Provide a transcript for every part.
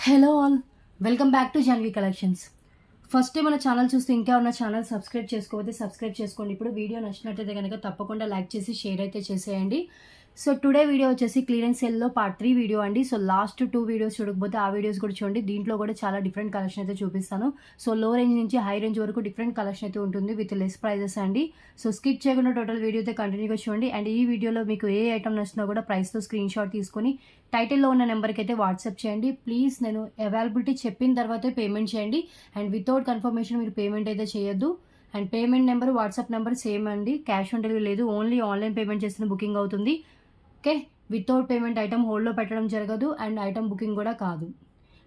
Hello all, welcome back to Janhvi collections. First time మన channel చూస్తే ఇంకా ఉన్న ఛానల్ సబ్స్క్రైబ్ చేసుకోకపోతే సబ్స్క్రైబ్ చేసుకోండి. ఇప్పుడు వీడియో నచ్చినట్లయితే కనుక తప్పకుండా లైక్ చేసి షేర్ అయితే చేసేయండి. సో టుడే వీడియో వచ్చేసి క్లియరెన్స్ సేల్లో పార్ట్ 3 వీడియో అండి. సో లాస్ట్ 2 వీడియోస్ చూడకపోతే ఆ వీడియోస్ కూడా చూడండి. దీంట్లో కూడా చాలా డిఫరెంట్ కలెక్షన్ అయితే చూపిస్తాను. సో లో రేంజ్ నుంచి హై రేంజ్ వరకు డిఫరెంట్ కలెక్షన్ అయితే ఉంటుంది విత్ లెస్ ప్రైజెస్ అండి. సో స్కిప్ చేయకుండా టోటల్ వీడియో అయితే కంటిన్యూగా చూడండి. అండ్ ఈ వీడియోలో మీకు ఏ ఐటమ్ నచ్చినా కూడా ప్రైస్తో స్క్రీన్ షాట్ తీసుకొని టైటిల్లో ఉన్న నెంబర్కి అయితే వాట్సాప్ చేయండి. ప్లీజ్ నేను అవైలబిలిటీ చెప్పిన తర్వాతే పేమెంట్ చేయండి. అండ్ వితౌట్ కన్ఫర్మేషన్ మీరు పేమెంట్ అయితే చేయొద్దు. And payment number WhatsApp number same అండి. క్యాష్ ఆన్ డెలివరీ లేదు, ఓన్లీ ఆన్లైన్ పేమెంట్ చేసిన బుకింగ్ అవుతుంది. ఓకే, వితౌట్ పేమెంట్ ఐటమ్ హోల్డ్లో పెట్టడం జరగదు అండ్ ఐటమ్ బుకింగ్ కూడా కాదు.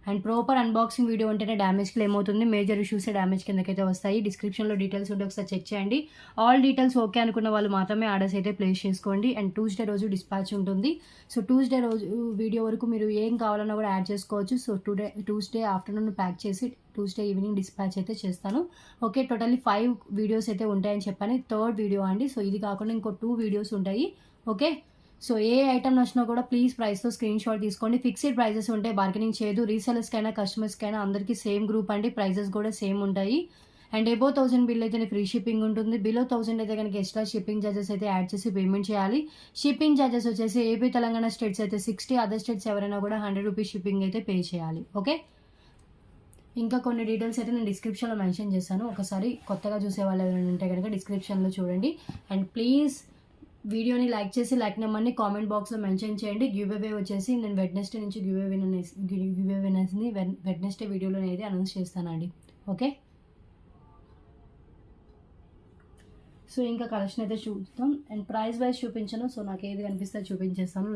అండ్ ప్రాపర్ అన్బాక్సింగ్ వీడియో ఉంటేనే డ్యామేజ్ క్లెయిమ్ అవుతుంది. మేజర్ ఇష్యూస్ డ్యామేజ్ కిందకైతే వస్తాయి. డిస్క్రిప్షన్లో డీటెయిల్స్ ఉంటే ఒకసారి చెక్ చేయండి. ఆల్ డీటెయిల్స్ ఓకే అనుకున్న వాళ్ళు మాత్రమే ఆర్డర్స్ అయితే ప్లేస్ చేసుకోండి. అండ్ ట్యూస్డే రోజు డిస్పాచ్ ఉంటుంది. సో ట్యూస్డే రోజు వీడియో వరకు మీరు ఏం కావాలన్నా కూడా యాడ్ చేసుకోవచ్చు. సో ట్యూస్డే ఆఫ్టర్నూన్ ప్యాక్ చేసి ట్యూస్డే ఈవినింగ్ డిస్పాచ్ అయితే చేస్తాను. ఓకే, టోటల్లీ 5 వీడియోస్ అయితే ఉంటాయని చెప్పాను. థర్డ్ వీడియో అండి. సో ఇది కాకుండా ఇంకో 2 వీడియోస్ ఉంటాయి. ఓకే, సో ఏ ఐటమ్ నచ్చినా కూడా ప్లీజ్ ప్రైస్తో స్క్రీన్ షాట్ తీసుకోండి. ఫిక్స్డ్ ప్రైజెస్ ఉంటే బార్గెనింగ్ చేయదు. రీసెలర్స్కైనా కస్టమర్స్కైనా అందరికీ సేమ్ గ్రూప్ అండి. ప్రైజెస్ కూడా సేమ్ ఉంటాయి. అండ్ ఎబో 1000 బిల్ అయితే ఫ్రీ షిప్పింగ్ ఉంటుంది. బిలో 1000 అయితే కనుక ఎక్స్ట్రా షిప్పింగ్ ఛార్జెస్ అయితే యాడ్ చేసి పేమెంట్ చేయాలి. షిప్పింగ్ ఛార్జెస్ వచ్చేసి ఏపీ తెలంగాణ స్టేట్స్ అయితే 60, అదర్ స్టేట్స్ ఎవరైనా కూడా 100 రూపీస్ షిప్పింగ్ అయితే పే చేయాలి. ఓకే, ఇంకా కొన్ని డీటెయిల్స్ అయితే నేను డిస్క్రిప్షన్లో మెన్షన్ చేశాను. ఒకసారి కొత్తగా చూసే వాళ్ళు ఎవరైనా ఉంటే కనుక డిస్క్రిప్షన్లో చూడండి. అండ్ ప్లీజ్ వీడియోని లైక్ చేసి లైక్ నెంబర్ని కామెంట్ బాక్స్లో మెన్షన్ చేయండి. గివ్ అవే వచ్చేసి నేను వెడ్నెస్డే నుంచి గివ్ అవే విన్నర్స్ని వెడ్నెస్డే వీడియోలో అయితే అనౌన్స్ చేస్తానండి. ఓకే, సో ఇంకా కలెక్షన్ అయితే చూద్దాం. అండ్ ప్రైస్ వైజ్ చూపించను. సో నాకు ఏది కనిపిస్తే చూపించేస్తాను.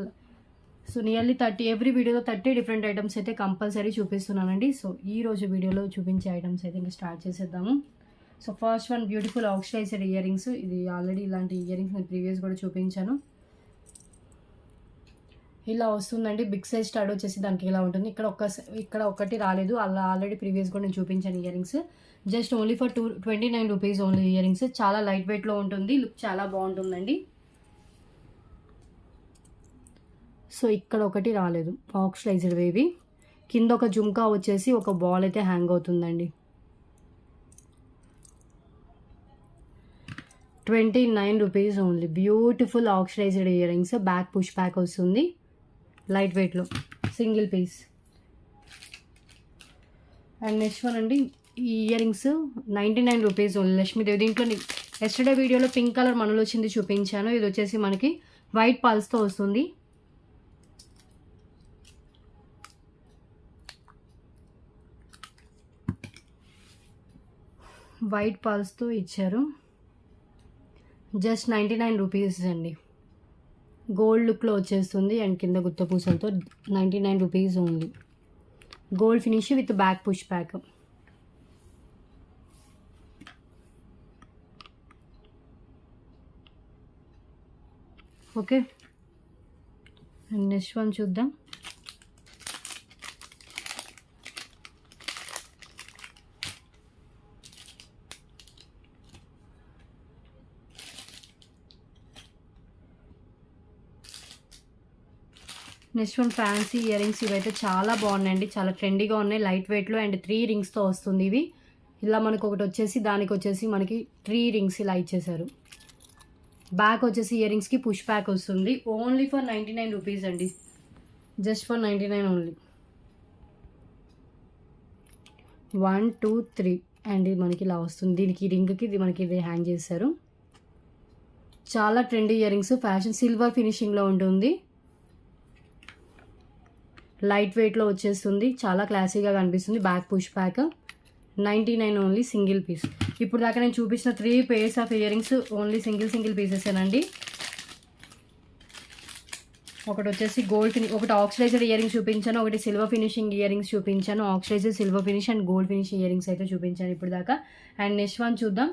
సో నియర్లీ 30 ఎవ్రీ వీడియోలో 30 డిఫరెంట్ ఐటమ్స్ అయితే కంపల్సరీ చూపిస్తున్నానండి. సో ఈ రోజు వీడియోలో చూపించే ఐటమ్స్ అయితే ఇంకా స్టార్ట్ చేసేద్దాము. So first one beautiful oxidised earrings. ఇది ఆల్రెడీ ఇలాంటి ఇయర్ రింగ్స్ నేను ప్రీవియస్ కూడా చూపించాను. ఇలా వస్తుందండి. బిగ్ సైజ్ స్టార్ట్ వచ్చేసి దానికి ఇలా ఉంటుంది. ఇక్కడ ఒకటి రాలేదు, అలా ఆల్రెడీ ప్రీవియస్ కూడా నేను చూపించాను ear rings. Just only for 29 rupees only ear rings. చాలా లైట్ వెయిట్లో ఉంటుంది, లుక్ చాలా బాగుంటుందండి. సో ఇక్కడ ఒకటి రాలేదు, ఆక్సిడైజ్డ్ వేవి. కింద ఒక జుమ్కా వచ్చేసి ఒక బాల్ అయితే హ్యాంగ్ అవుతుందండి. 29 rupees only. Beautiful oxidised earrings. Back push back వస్తుంది, లైట్ వెయిట్లో, single piece. And next one అండి, ఈ earrings 99 rupees only. Lakshmidevi. దీంట్లో ఎస్టర్డే వీడియోలో పింక్ కలర్ మనలో వచ్చింది చూపించాను. ఇది వచ్చేసి మనకి వైట్ పల్స్తో వస్తుంది. వైట్ పల్స్తో ఇచ్చారు. జస్ట్ 99 రూపీస్ అండి. గోల్డ్ లుక్లో వచ్చేస్తుంది అండ్ కింద గుత్త పూసలతో 99 rupees only. Gold finish with back push back. Okay, and next one చూద్దాం. Next one fancy earrings. ఇవైతే చాలా బాగున్నాయండి, చాలా ట్రెండీగా ఉన్నాయి, లైట్ వెయిట్లో. అండ్ 3 రింగ్స్తో వస్తుంది ఇవి. ఇలా మనకు ఒకటి వచ్చేసి దానికి వచ్చేసి మనకి 3 రింగ్స్ ఇలా ఇచ్చేసారు. బ్యాక్ వచ్చేసి ఇయర్ రింగ్స్కి పుష్ బ్యాక్ వస్తుంది. ఓన్లీ ఫర్ 99 రూపీస్ అండి. Just for 99 only. 1 2 3 అండ్ ఇది మనకి ఇలా వస్తుంది. దీనికి రింగ్కి ఇది మనకి ఇది హ్యాంగ్ చేశారు. చాలా trendy earrings. Fashion silver ఫినిషింగ్లో ఉంటుంది. లైట్ వెయిట్లో వచ్చేస్తుంది, చాలా క్లాసీగా కనిపిస్తుంది. Back push back. 99 only, single piece. ఇప్పుడు దాకా నేను చూపించిన 3 pairs of earrings only single పీసెసేనండి. ఒకటి వచ్చేసి గోల్డ్ ఒకటి ఆక్సిడైజ్డ్ ఇయర్ రింగ్స్ చూపించాను, ఒకటి సిల్వర్ ఫినిషింగ్ ఇయర్ రింగ్స్ చూపించాను. Oxidised, silver finish and gold finish earrings అయితే చూపించాను ఇప్పుడు దాకా. అండ్ నెక్స్ట్ వన్ చూద్దాం.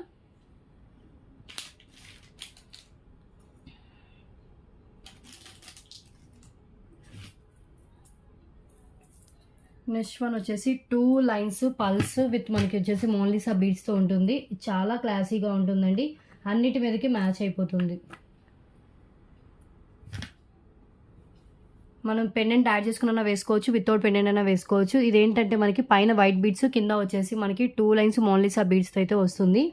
నెక్స్ట్ వన్ వచ్చేసి 2 లైన్స్ పల్స్ విత్ మనకి వచ్చేసి మోనాలిసా బీడ్స్తో ఉంటుంది. చాలా క్లాసీగా ఉంటుందండి, అన్నిటి మీదకి మ్యాచ్ అయిపోతుంది. మనం పెండెంట్ యాడ్ చేసుకున్న వేసుకోవచ్చు, వితౌట్ పెండెంట్ అయినా వేసుకోవచ్చు. ఇదేంటంటే మనకి పైన వైట్ బీడ్స్, కింద వచ్చేసి మనకి 2 లైన్స్ మోనాలిసా బీడ్స్తో అయితే వస్తుంది.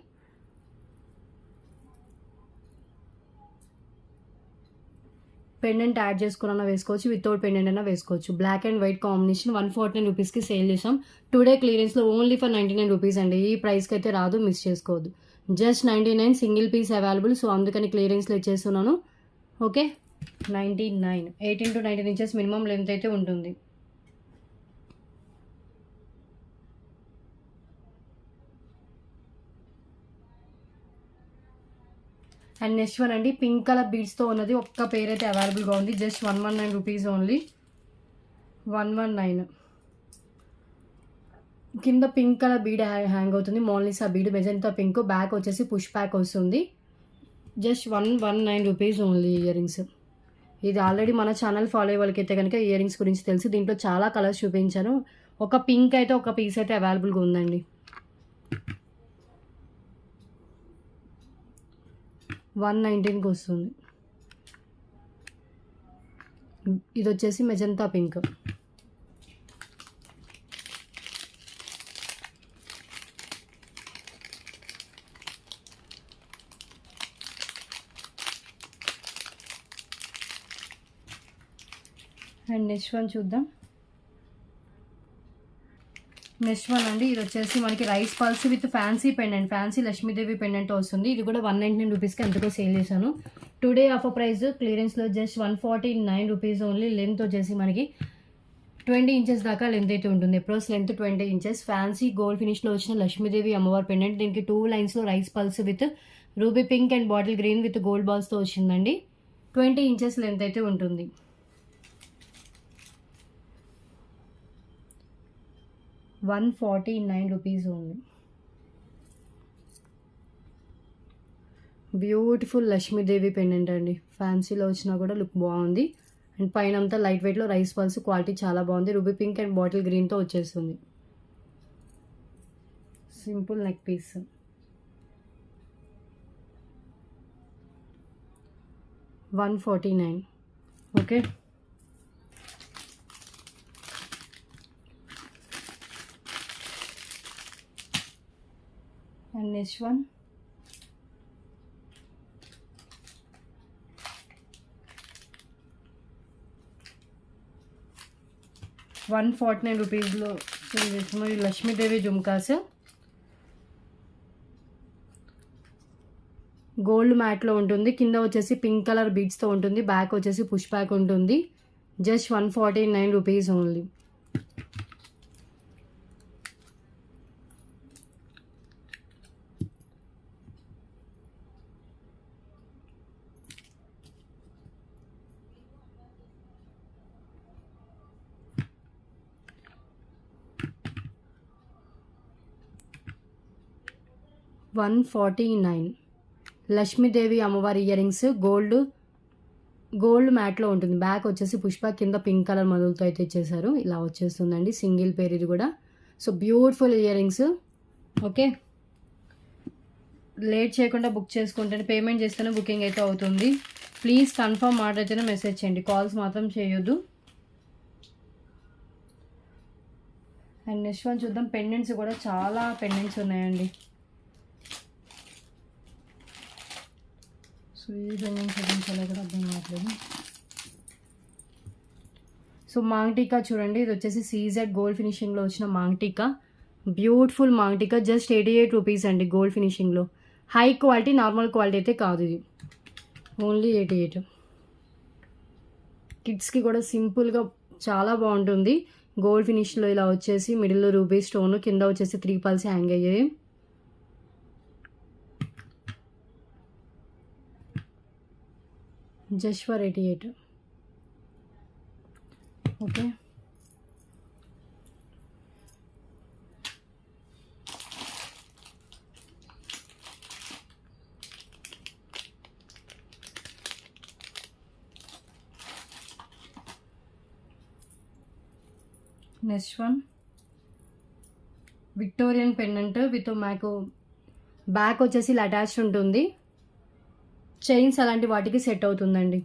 పెండెంట్ యాడ్ చేసుకున్న వేసుకోవచ్చు, వితౌట్ పెండెంట్ అయినా వేసుకోవచ్చు. బ్లాక్ అండ్ వైట్ కాంబినేషన్ 149 రూపీస్కి సేల్ చేసాం. టుడే క్లియరెన్స్లో ఓన్లీ ఫర్ 99 రూపీస్ అండి. ఈ ప్రైస్కి అయితే రాదు, మిస్ చేసుకోవద్దు. Just 99 single piece available. So అందుకని క్లియరెన్స్లో ఇచ్చేస్తున్నాను. Okay, 99, 18 to 19 inches minimum length అయితే ఉంటుంది. అండ్ నెక్స్ట్ వన్ అండి, పింక్ కలర్ బీడ్స్తో ఉన్నది. ఒక్క పేర్ అయితే అవైలబుల్గా ఉంది. Just 119 rupees only. 119. కింద పింక్ కలర్ బీడ్ హ్యాంగ్ అవుతుంది. Mona Lisa bead magenta pink. Back వచ్చేసి పుష్ బ్యాక్ వస్తుంది. Just 119 rupees only ear rings. ఇది ఆల్రెడీ మన ఛానల్ ఫాలో అయ్యే వాళ్ళకైతే కనుక ఇయర్ రింగ్స్ గురించి తెలుసు. దీంట్లో చాలా కలర్స్ చూపించాను. ఒక పింక్ అయితే ఒక పీస్ అయితే అవైలబుల్గా ఉందండి. 119కి వస్తుంది. ఇది వచ్చేసి magenta pink. And next one చూద్దాం. నెక్స్ట్ వన్ అండి, ఇది వచ్చేసి మనకి rice pearls with fancy pendant, fancy Lakshmidevi pendant వస్తుంది. ఇది కూడా 119 రూపీస్కి ఎంతకో సేల్ చేశాను. టుడే ఆఫర్ ప్రైస్ క్లియరెన్స్లో జస్ట్ 149 రూపీస్ ఓన్లీ. లెంత్ వచ్చేసి మనకి 20 ఇంచెస్ దాకా లెంత్ అయితే ఉంటుంది. Approx length 20 inches. Fancy gold ఫినిష్లో వచ్చిన లక్ష్మీదేవి అమ్మవారి పెండెంట్. దీనికి 2 లైన్స్లో rice pearls with ruby pink and bottle green with gold బాల్స్తో వచ్చిందండి. 20 ఇంచెస్ లెంత్ అయితే ఉంటుంది. 149 rupees only. Beautiful Lakshmidevi pendant అండి. ఫ్యాన్సీలో వచ్చినా కూడా లుక్ బాగుంది. అండ్ పైన అంతా లైట్ వెయిట్లో రైస్ పల్స్, క్వాలిటీ చాలా బాగుంది. రూబీ పింక్ అండ్ బాటిల్ గ్రీన్తో వచ్చేస్తుంది. Simple neck piece. $149. Okay, and next one, $149 రూపీస్లో చేస్తున్నాం. లక్ష్మీదేవి జుమ్కాస్ గోల్డ్ మ్యాట్లో ఉంటుంది. కింద వచ్చేసి పింక్ కలర్ బీడ్స్తో ఉంటుంది. బ్యాక్ వచ్చేసి పుష్ బ్యాక్ ఉంటుంది. Just 149 rupees only. $149 లక్ష్మీదేవి అమ్మవారి ఇయర్ రింగ్స్. గోల్డ్ మ్యాట్లో ఉంటుంది. బ్యాక్ వచ్చేసి పుష్ప, కింద పింక్ కలర్ మొదలుతో అయితే ఇచ్చేసారు. ఇలా వచ్చేస్తుందండి. సింగిల్ పేర్ ఇది కూడా. So beautiful earrings. Okay, late చేయకుండా బుక్ చేసుకుంటేనే, పేమెంట్ చేస్తేనే బుకింగ్ అయితే అవుతుంది. ప్లీజ్ కన్ఫర్మ్ ఆర్డర్ అయితేనే మెసేజ్ చేయండి, కాల్స్ మాత్రం చేయొద్దు. అండ్ నెక్స్ట్ వన్ చూద్దాం. పెండెంట్స్ కూడా చాలా పెండెంట్స్ ఉన్నాయండి. సో ఈ పెండెంట్స్ చూపించాలో కూడా అర్థం కావట్లేదు. సో మాంగ్టీకా చూడండి. ఇది వచ్చేసి సీజెడ్ గోల్డ్ ఫినిషింగ్లో వచ్చిన maangtikka. Beautiful maangtikka. Just 88 rupees అండి. గోల్డ్ ఫినిషింగ్లో హై క్వాలిటీ, నార్మల్ క్వాలిటీ అయితే కాదు ఇది. ఓన్లీ 88. కిడ్స్కి కూడా సింపుల్గా చాలా బాగుంటుంది. గోల్డ్ ఫినిష్లో ఇలా వచ్చేసి మిడిల్లో రూబీ స్టోన్, కింద వచ్చేసి 3 పల్స్ హ్యాంగ్ అయ్యాయి. Just for 88. Okay, next one Victorian pendant with మాకు బ్యాక్ వచ్చేసి ఇలా అటాచ్డ్ ఉంటుంది. చైన్స్ అలాంటి వాటికి సెట్ అవుతుందండి.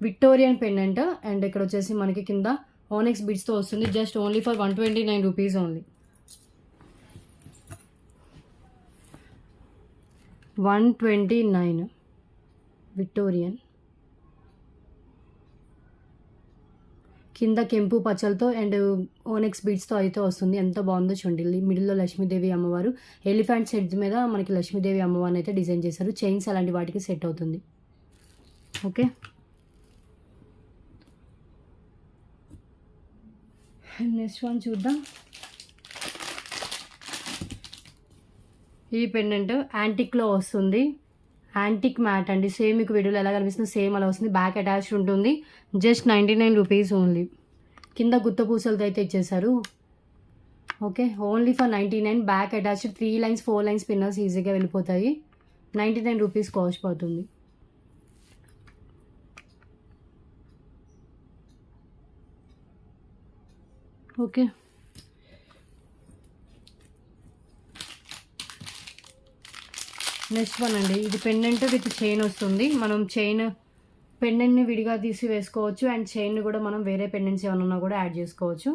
విక్టోరియన్ పెండెంట్ అండ్ ఇక్కడ వచ్చేసి మనకి కింద ఓనెక్స్ బిడ్స్తో వస్తుంది. Just only for 129 rupees only. 129 Victorian. కింద కెంపు పచ్చలతో అండ్ ఓనెక్స్ బీడ్స్తో అయితే వస్తుంది. ఎంత బాగుందో చూడండి. మిడిల్లో లక్ష్మీదేవి అమ్మవారు, ఎలిఫెంట్ సెట్ మీద మనకి లక్ష్మీదేవి అమ్మవారిని అయితే డిజైన్ చేశారు. చైన్స్ అలాంటి వాటికి సెట్ అవుతుంది. ఓకే, నెక్స్ట్ వన్ చూద్దాం. ఈ పెండెంట్ యాంటిక్లో వస్తుంది. యాంటిక్ మ్యాట్ అండి. సేమ్ మీకు వీడియోలో ఎలా కనిపిస్తుంది సేమ్ అలా వస్తుంది. బ్యాక్ అటాచ్డ్ ఉంటుంది. Just 99 rupees only. కింద గుత్త పూసలతో అయితే ఇచ్చేసారు. Okay, only for 99. Back attached 3 lines 4 lines పిన్నర్స్ ఈజీగా వెళ్ళిపోతాయి. 99 రూపీస్ కాస్ట్ పడుతుంది. ఓకే, నెక్స్ట్ వన్ అండి. ఇది పెండెంట్ విత్ చైన్ వస్తుంది. మనం చైన్ పెండెంట్ని విడిగా తీసి వేసుకోవచ్చు అండ్ చైన్ కూడా మనం వేరే పెండెంట్స్ ఏమైనా ఉన్నా కూడా యాడ్ చేసుకోవచ్చు.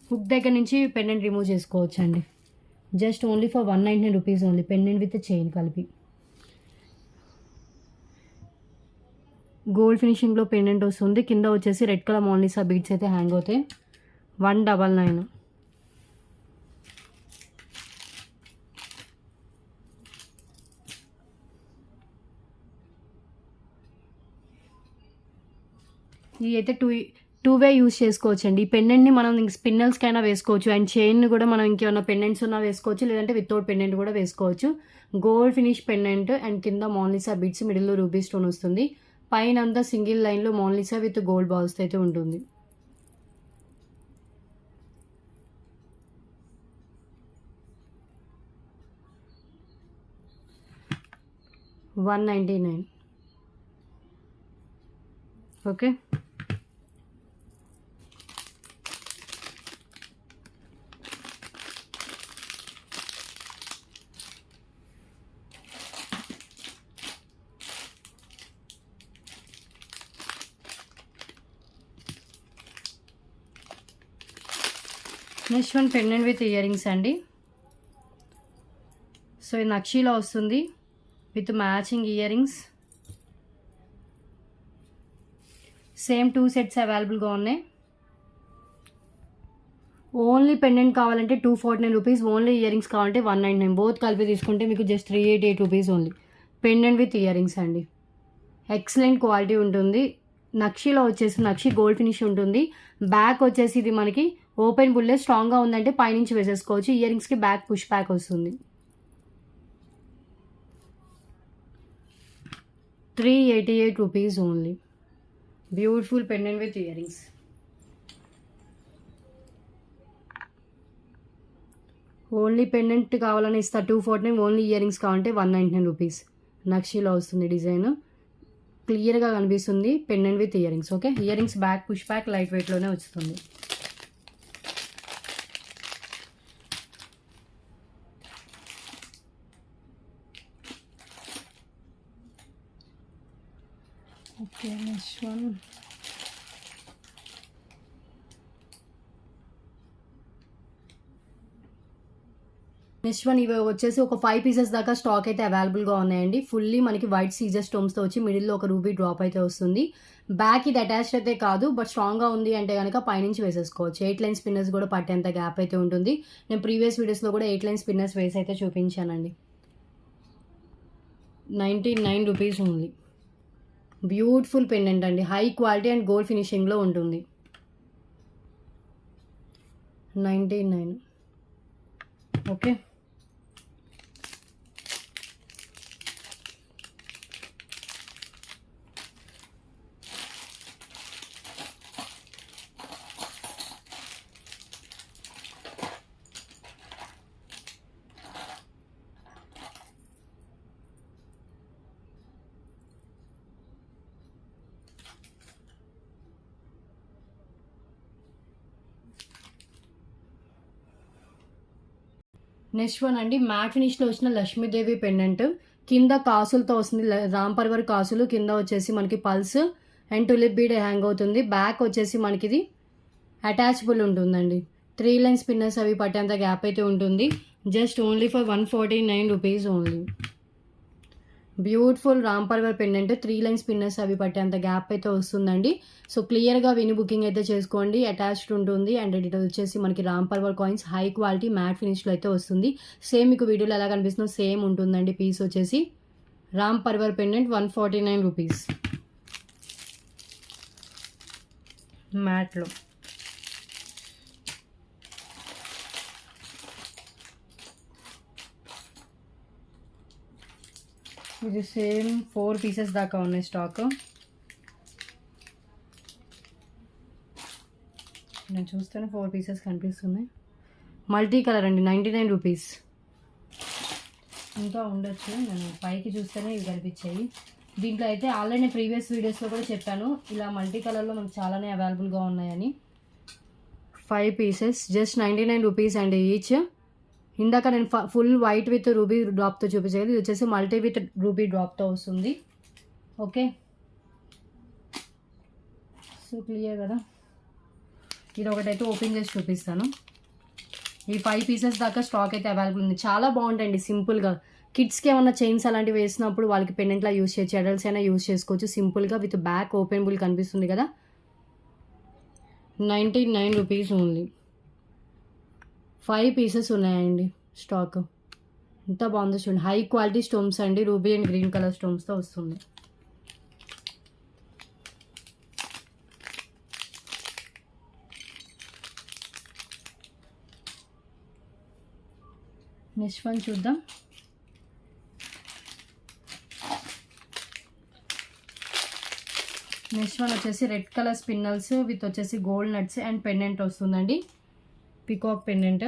హుక్ దగ్గర నుంచి పెండెంట్ రిమూవ్ చేసుకోవచ్చు అండి. Just only for 199 rupees only. Pendant with chain కలిపి. గోల్డ్ ఫినిషింగ్లో పెండెంట్ వస్తుంది. కింద వచ్చేసి రెడ్ కలర్ మోనాలిసా బీడ్స్ అయితే హ్యాంగ్ అవుతాయి. 199. ఇది అయితే టూ వే యూస్ చేసుకోవచ్చు అండి. ఈ పెండెంట్ని మనం స్పిన్నల్స్కైనా వేసుకోవచ్చు అండ్ చైన్ని కూడా మనం ఇంకేమైనా పెండెంట్స్ ఉన్నా వేసుకోవచ్చు, లేదంటే వితౌట్ పెండెంట్ కూడా వేసుకోవచ్చు. గోల్డ్ ఫినిష్ పెండెంట్ అండ్ కింద మోనాలిసా బీడ్స్, మిడిల్లో రూబీ స్టోన్ వస్తుంది. పైన అంతా సింగిల్ లైన్లో మోనాలిసా విత్ గోల్డ్ బాల్స్ అయితే ఉంటుంది. $199. Okay, next one pendant with earrings అండి. సో ఇది నక్షీలో వస్తుంది with matching ear rings. Same 2 sets అవైలబుల్గా ఉన్నాయి. ఓన్లీ పెండెంట్ కావాలంటే 249 రూపీస్. ఓన్లీ ఇయర్ రింగ్స్ కావాలంటే 199. బోత్ కలిపి తీసుకుంటే మీకు just 388 rupees only. Pendant with earrings అండి. ఎక్సలెంట్ క్వాలిటీ ఉంటుంది. నక్షీలో వచ్చేసి నక్షి గోల్డ్ ఫినిష్ ఉంటుంది. బ్యాక్ వచ్చేసి ఇది మనకి ఓపెన్ బుల్లే. స్ట్రాంగ్గా ఉందంటే పైనుంచి వేసేసుకోవచ్చు. ఇయర్ రింగ్స్కి బ్యాక్ పుష్ బ్యాక్ వస్తుంది. 388 rupees only. Beautiful pendant with earrings. Only pendant కావాలని ఇస్తా 249. ఓన్లీ ఇయర్ రింగ్స్ కావాలంటే 199 రూపీస్. నక్షీలో వస్తుంది డిజైన్. క్లియర్గా కనిపిస్తుంది pendant with earrings. Okay, earrings back push back light వెయిట్లోనే వస్తుంది. Okay, next one. Next one ఇవి వచ్చేసి ఒక 5 పీసెస్ దాకా స్టాక్ అయితే అవైలబుల్గా ఉన్నాయండి. ఫుల్లీ మనకి వైట్ సీజర్ స్టోన్స్తో వచ్చి మిడిల్లో ఒక రూబీ డ్రాప్ అయితే వస్తుంది. బ్యాక్ ఇది అటాచ్డ్ అయితే కాదు, బట్ స్ట్రాంగ్గా ఉంది అంటే కనుక పైనుంచి వేసేసుకోవచ్చు. 8 లైన్ స్పిన్నర్స్ కూడా పట్టేంత గ్యాప్ అయితే ఉంటుంది. నేను ప్రీవియస్ వీడియోస్లో కూడా 8 లైన్ స్పిన్నర్స్ వేసి అయితే చూపించానండి. 99 రూపీస్ ఓన్లీ. బ్యూటిఫుల్ పెండెంట్ అండి. హై క్వాలిటీ అండ్ గోల్డ్ ఫినిషింగ్లో ఉంటుంది. 99. ఓకే, నెక్స్ట్ వన్ అండి. మ్యాట్ ఫినిష్లో వచ్చిన లక్ష్మీదేవి పెండెంట్. కింద కాసులతో వస్తుంది. రాంపర్వర్ కాసులు. కింద వచ్చేసి మనకి pulse and tulip bead hang అవుతుంది. బ్యాక్ వచ్చేసి మనకి ఇది అటాచబుల్ ఉంటుందండి. 3 లైన్ స్పిన్నర్స్ అవి పట్టేంత గ్యాప్ అయితే ఉంటుంది. Just only for 149 rupees only. Beautiful Ram పర్వర్ pendant, 3 line spinners అవి పట్టేంత గ్యాప్ అయితే వస్తుందండి. సో క్లియర్గా విని బుకింగ్ అయితే చేసుకోండి. అటాచ్డ్ ఉంటుంది. అండ్ ఇది వచ్చేసి మనకి Ram పర్వర్ coins high quality matte ఫినిష్లో అయితే వస్తుంది. సేమ్ మీకు వీడియోలో ఎలా కనిపిస్తుందో సేమ్ ఉంటుందండి. పీస్ వచ్చేసి రామ్ పర్వర్ పెండెంట్ 149 రూపీస్ మ్యాట్లో. ఇది సేమ్ 4 పీసెస్ దాకా ఉన్నాయి స్టాక్. నేను చూస్తేనే 4 పీసెస్ కనిపిస్తున్నాయి. మల్టీ కలర్ అండి, 99 రూపీస్. ఇంకా ఉండొచ్చు, నేను పైకి చూస్తేనే ఇవి కనిపించాయి. దీంట్లో అయితే ఆల్రెడీ నేను ప్రీవియస్ వీడియోస్లో కూడా చెప్పాను, ఇలా మల్టీ కలర్లో మనకు చాలానే అవైలబుల్గా ఉన్నాయని. 5 పీసెస్ జస్ట్ 99 రూపీస్ అండి ఈచ్. ఇందాక నేను ఫుల్ వైట్ విత్ రూబీ డ్రాప్తో చూపించాను. ఇది వచ్చేసి మల్టీ విత్ రూబీ డ్రాప్తో వస్తుంది. ఓకే, సో క్లియర్ కదా. ఇది ఒకటైతే ఓపెన్ చేసి చూపిస్తాను. ఈ 5 పీసెస్ దాకా స్టాక్ అయితే అవైలబుల్ ఉంది. చాలా బాగుంటాయండి, సింపుల్గా. కిడ్స్కి ఏమన్నా చైన్స్ అలాంటివి వేసినప్పుడు వాళ్ళకి పెండెంట్లా యూస్ చేయొచ్చు, అడల్ట్స్ అయినా యూస్ చేసుకోవచ్చు. సింపుల్గా విత్ బ్యాక్ ఓపెనబుల్ కనిపిస్తుంది కదా. 99 రూపీస్ ఓన్లీ. 5 పీసెస్ ఉన్నాయండి స్టాక్. ఎంత బాగుందో చూడండి. హై క్వాలిటీ స్టోన్స్ అండి, రూబీ అండ్ గ్రీన్ కలర్ స్టోన్స్తో వస్తుంది. నెక్స్ట్ వన్ చూద్దాం. నెక్స్ట్ వన్ వచ్చేసి రెడ్ కలర్ స్పిన్నల్స్ విత్ వచ్చేసి గోల్డ్ నట్స్ అండ్ పెండెంట్ వస్తుందండి. Peacock pendant.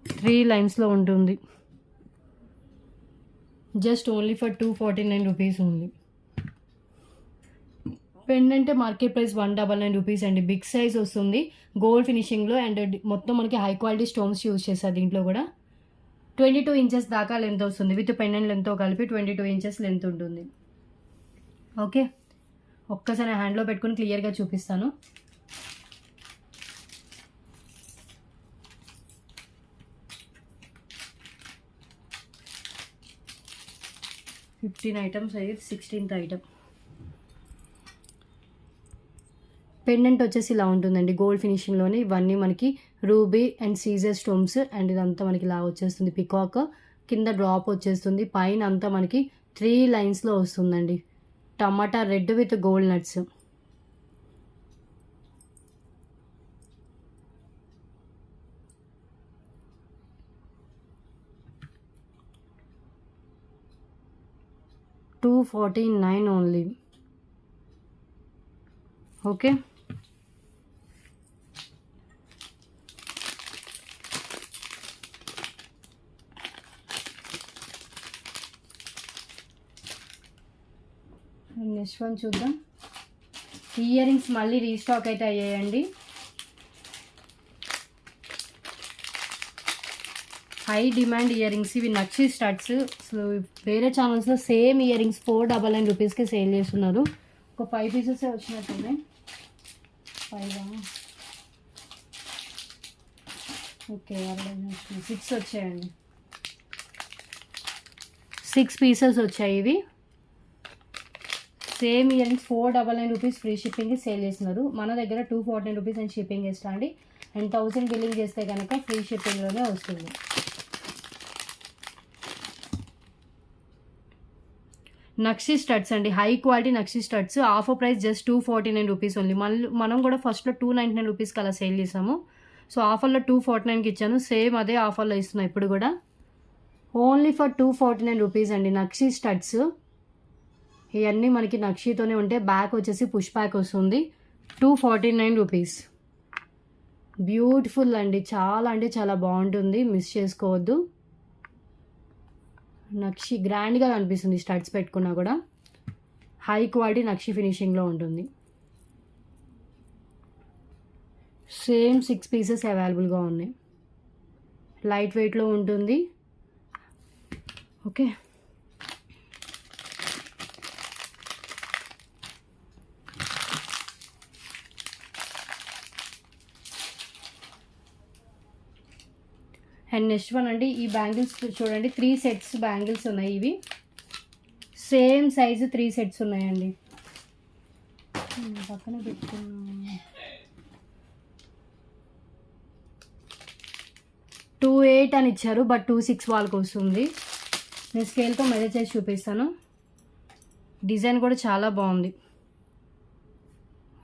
త్రీ లైన్స్లో ఉంటుంది. Just only for 249 rupees only. Pendant market price 199 rupees అండి. బిగ్ సైజ్ వస్తుంది, గోల్డ్ ఫినిషింగ్లో. అండ్ మొత్తం మనకి హై క్వాలిటీ స్టోన్స్ యూజ్ చేస్తారు దీంట్లో కూడా. 22 ఇంచెస్ దాకా లెంత్ వస్తుంది. విత్ పెండెంట్ లెంత్తో కలిపి 22 ఇంచెస్ లెంత్ ఉంటుంది. ఓకే, ఒక్కసారి హ్యాండ్లో పెట్టుకుని క్లియర్గా చూపిస్తాను. ఫిఫ్టీన్ ఐటమ్స్ అయ్యి 16th ఐటమ్. పెండెంట్ వచ్చేసి ఇలా ఉంటుందండి, గోల్డ్ ఫినిషింగ్లోనే. ఇవన్నీ మనకి ruby and CZ stones. And ఇదంతా మనకి ఇలా వచ్చేస్తుంది పికాక్. కింద డ్రాప్ వచ్చేస్తుంది. పైన అంతా మనకి 3 లైన్స్లో వస్తుందండి. Tomato red with gold nuts. $249 only. Okay, next one చూద్దాం. ఇయర్ రింగ్స్ మళ్ళీ రీస్టాక్ అయితే అయ్యాయండి. హై డిమాండ్ ఇయర్ రింగ్స్ ఇవి, నక్షి స్టడ్స్. సో వేరే ఛానల్స్లో సేమ్ ఇయర్ రింగ్స్ 499 రూపీస్కి సేల్ చేస్తున్నారు. ఒక 5 పీసెస్ వచ్చినట్టున్నాయి. 5 ఓకే, 6 వచ్చాయండి. 6 పీసెస్ వచ్చాయి ఇవి. Same earrings 499 rupees free షిప్పింగ్కి సేల్ చేస్తున్నారు. మన దగ్గర 249 రూపీస్ అండ్ షిప్పింగ్ ఇస్తా అండి. అండ్ 1000 బిల్లింగ్ చేస్తే కనుక ఫ్రీ షిప్పింగ్లోనే వస్తుంది. నక్షి స్టడ్స్ అండి, high quality nakshi studs. Offer price just 249 rupees only. మనం కూడా ఫస్ట్లో 299 రూపీస్కి అలా సేల్ చేసాము. సో ఆఫర్లో 249కి ఇచ్చాను. సేమ్ అదే ఆఫర్లో ఇస్తున్నాను ఇప్పుడు కూడా. ఓన్లీ ఫర్ 249 రూపీస్ అండి నక్షి స్టడ్స్. ఇవన్నీ మనకి నక్షితోనే ఉంటే బ్యాక్ వచ్చేసి పుష్ బ్యాక్ వస్తుంది. 249 రూపీస్. బ్యూటిఫుల్ అండి, చాలా అంటే చాలా బాగుంటుంది, మిస్ చేసుకోవద్దు. నక్షి గ్రాండ్గా కనిపిస్తుంది స్టడ్స్ పెట్టుకున్నా కూడా. హై క్వాలిటీ నక్షి ఫినిషింగ్లో ఉంటుంది. సేమ్ 6 పీసెస్ అవైలబుల్గా ఉన్నాయి. లైట్ వెయిట్లో ఉంటుంది. ఓకే, అండ్ నెక్స్ట్ వన్ అండి, ఈ బ్యాంగిల్స్ చూడండి 3 సెట్స్ బ్యాంగిల్స్ ఉన్నాయి. ఇవి సేమ్ సైజు 3 సెట్స్ ఉన్నాయండి. పక్కన పెట్టుకున్నా 2.8 అని ఇచ్చారు, బట్ 2.6 వాళ్ళకి వస్తుంది. నేను స్కేల్తో మెజర్ చేసి చూపిస్తాను. డిజైన్ కూడా చాలా బాగుంది.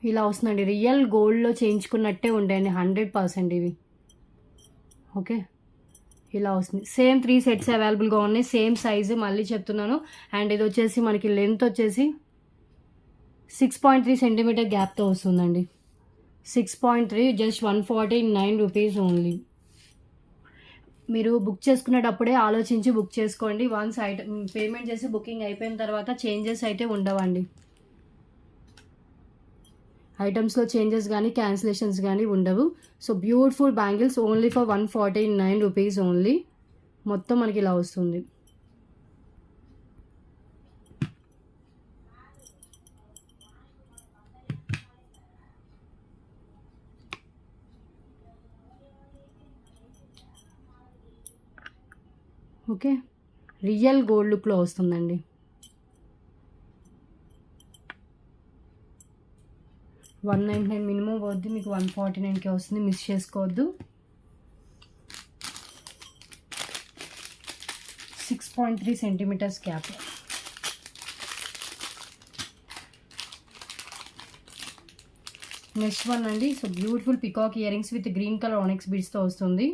ఇలా వస్తుందండి, రియల్ గోల్డ్లో చేయించుకున్నట్టే ఉంటాయండి 100% ఇవి. ఓకే, ఇలా వస్తుంది. సేమ్ 3 సెట్స్ అవైలబుల్గా ఉన్నాయి, సేమ్ సైజు మళ్ళీ చెప్తున్నాను. అండ్ ఇది వచ్చేసి మనకి లెంత్ వచ్చేసి 6.3 సెంటీమీటర్ గ్యాప్తో వస్తుందండి. 6.3, జస్ట్ 149 రూపీస్ ఓన్లీ. మీరు బుక్ చేసుకునేటప్పుడే ఆలోచించి బుక్ చేసుకోండి. వన్స్ ఐటమ్ పేమెంట్ చేసి బుకింగ్ అయిపోయిన తర్వాత చేంజెస్ అయితే ఉండవండి. ఐటమ్స్లో చేంజెస్ కానీ క్యాన్సిలేషన్స్ కానీ ఉండవు. So beautiful bangles only for 149 rupees only. మొత్తం మనకి ఇలా వస్తుంది. ఓకే, రియల్ గోల్డ్ లుక్లో వస్తుందండి. $199 మినిమం వద్దు, మీకు 149కే వస్తుంది, మిస్ చేసుకోవద్దు. 6.3 సెంటీమీటర్స్ గ్యాప్. నెక్స్ట్ వన్ అండి, so beautiful peacock earrings with green colour onyx బీడ్స్తో వస్తుంది.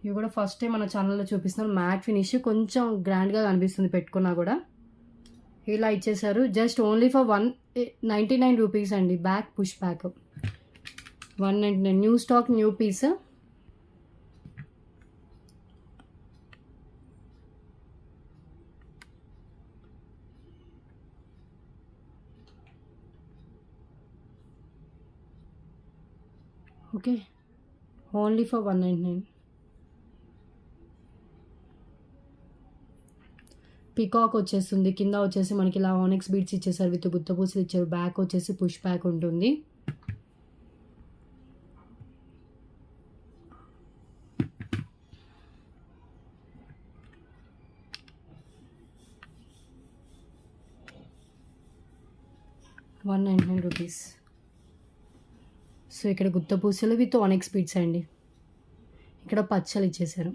ఇవి కూడా ఫస్ట్ టైం మన ఛానల్లో చూపిస్తున్నాను. మ్యాట్ ఫినిష్ కొంచెం గ్రాండ్గా కనిపిస్తుంది పెట్టుకున్నా కూడా. ఇలా ఇచ్చేసారు, జస్ట్ ఓన్లీ ఫర్ 199 రూపీస్ అండి. Back push back 199, new stock, new piece. Okay, only for 199. Peacock వచ్చేస్తుంది, కింద వచ్చేసి మనకి ఇలా ఆనెక్స్ బీడ్స్ ఇచ్చేసారు విత్ గుత్తపూసలు ఇచ్చారు. బ్యాక్ వచ్చేసి పుష్ బ్యాక్ ఉంటుంది. ₹199. సో ఇక్కడ గుత్తపూసలు విత్ ఆనెక్స్ బీడ్స్ అండి. ఇక్కడ పచ్చలు ఇచ్చేసారు.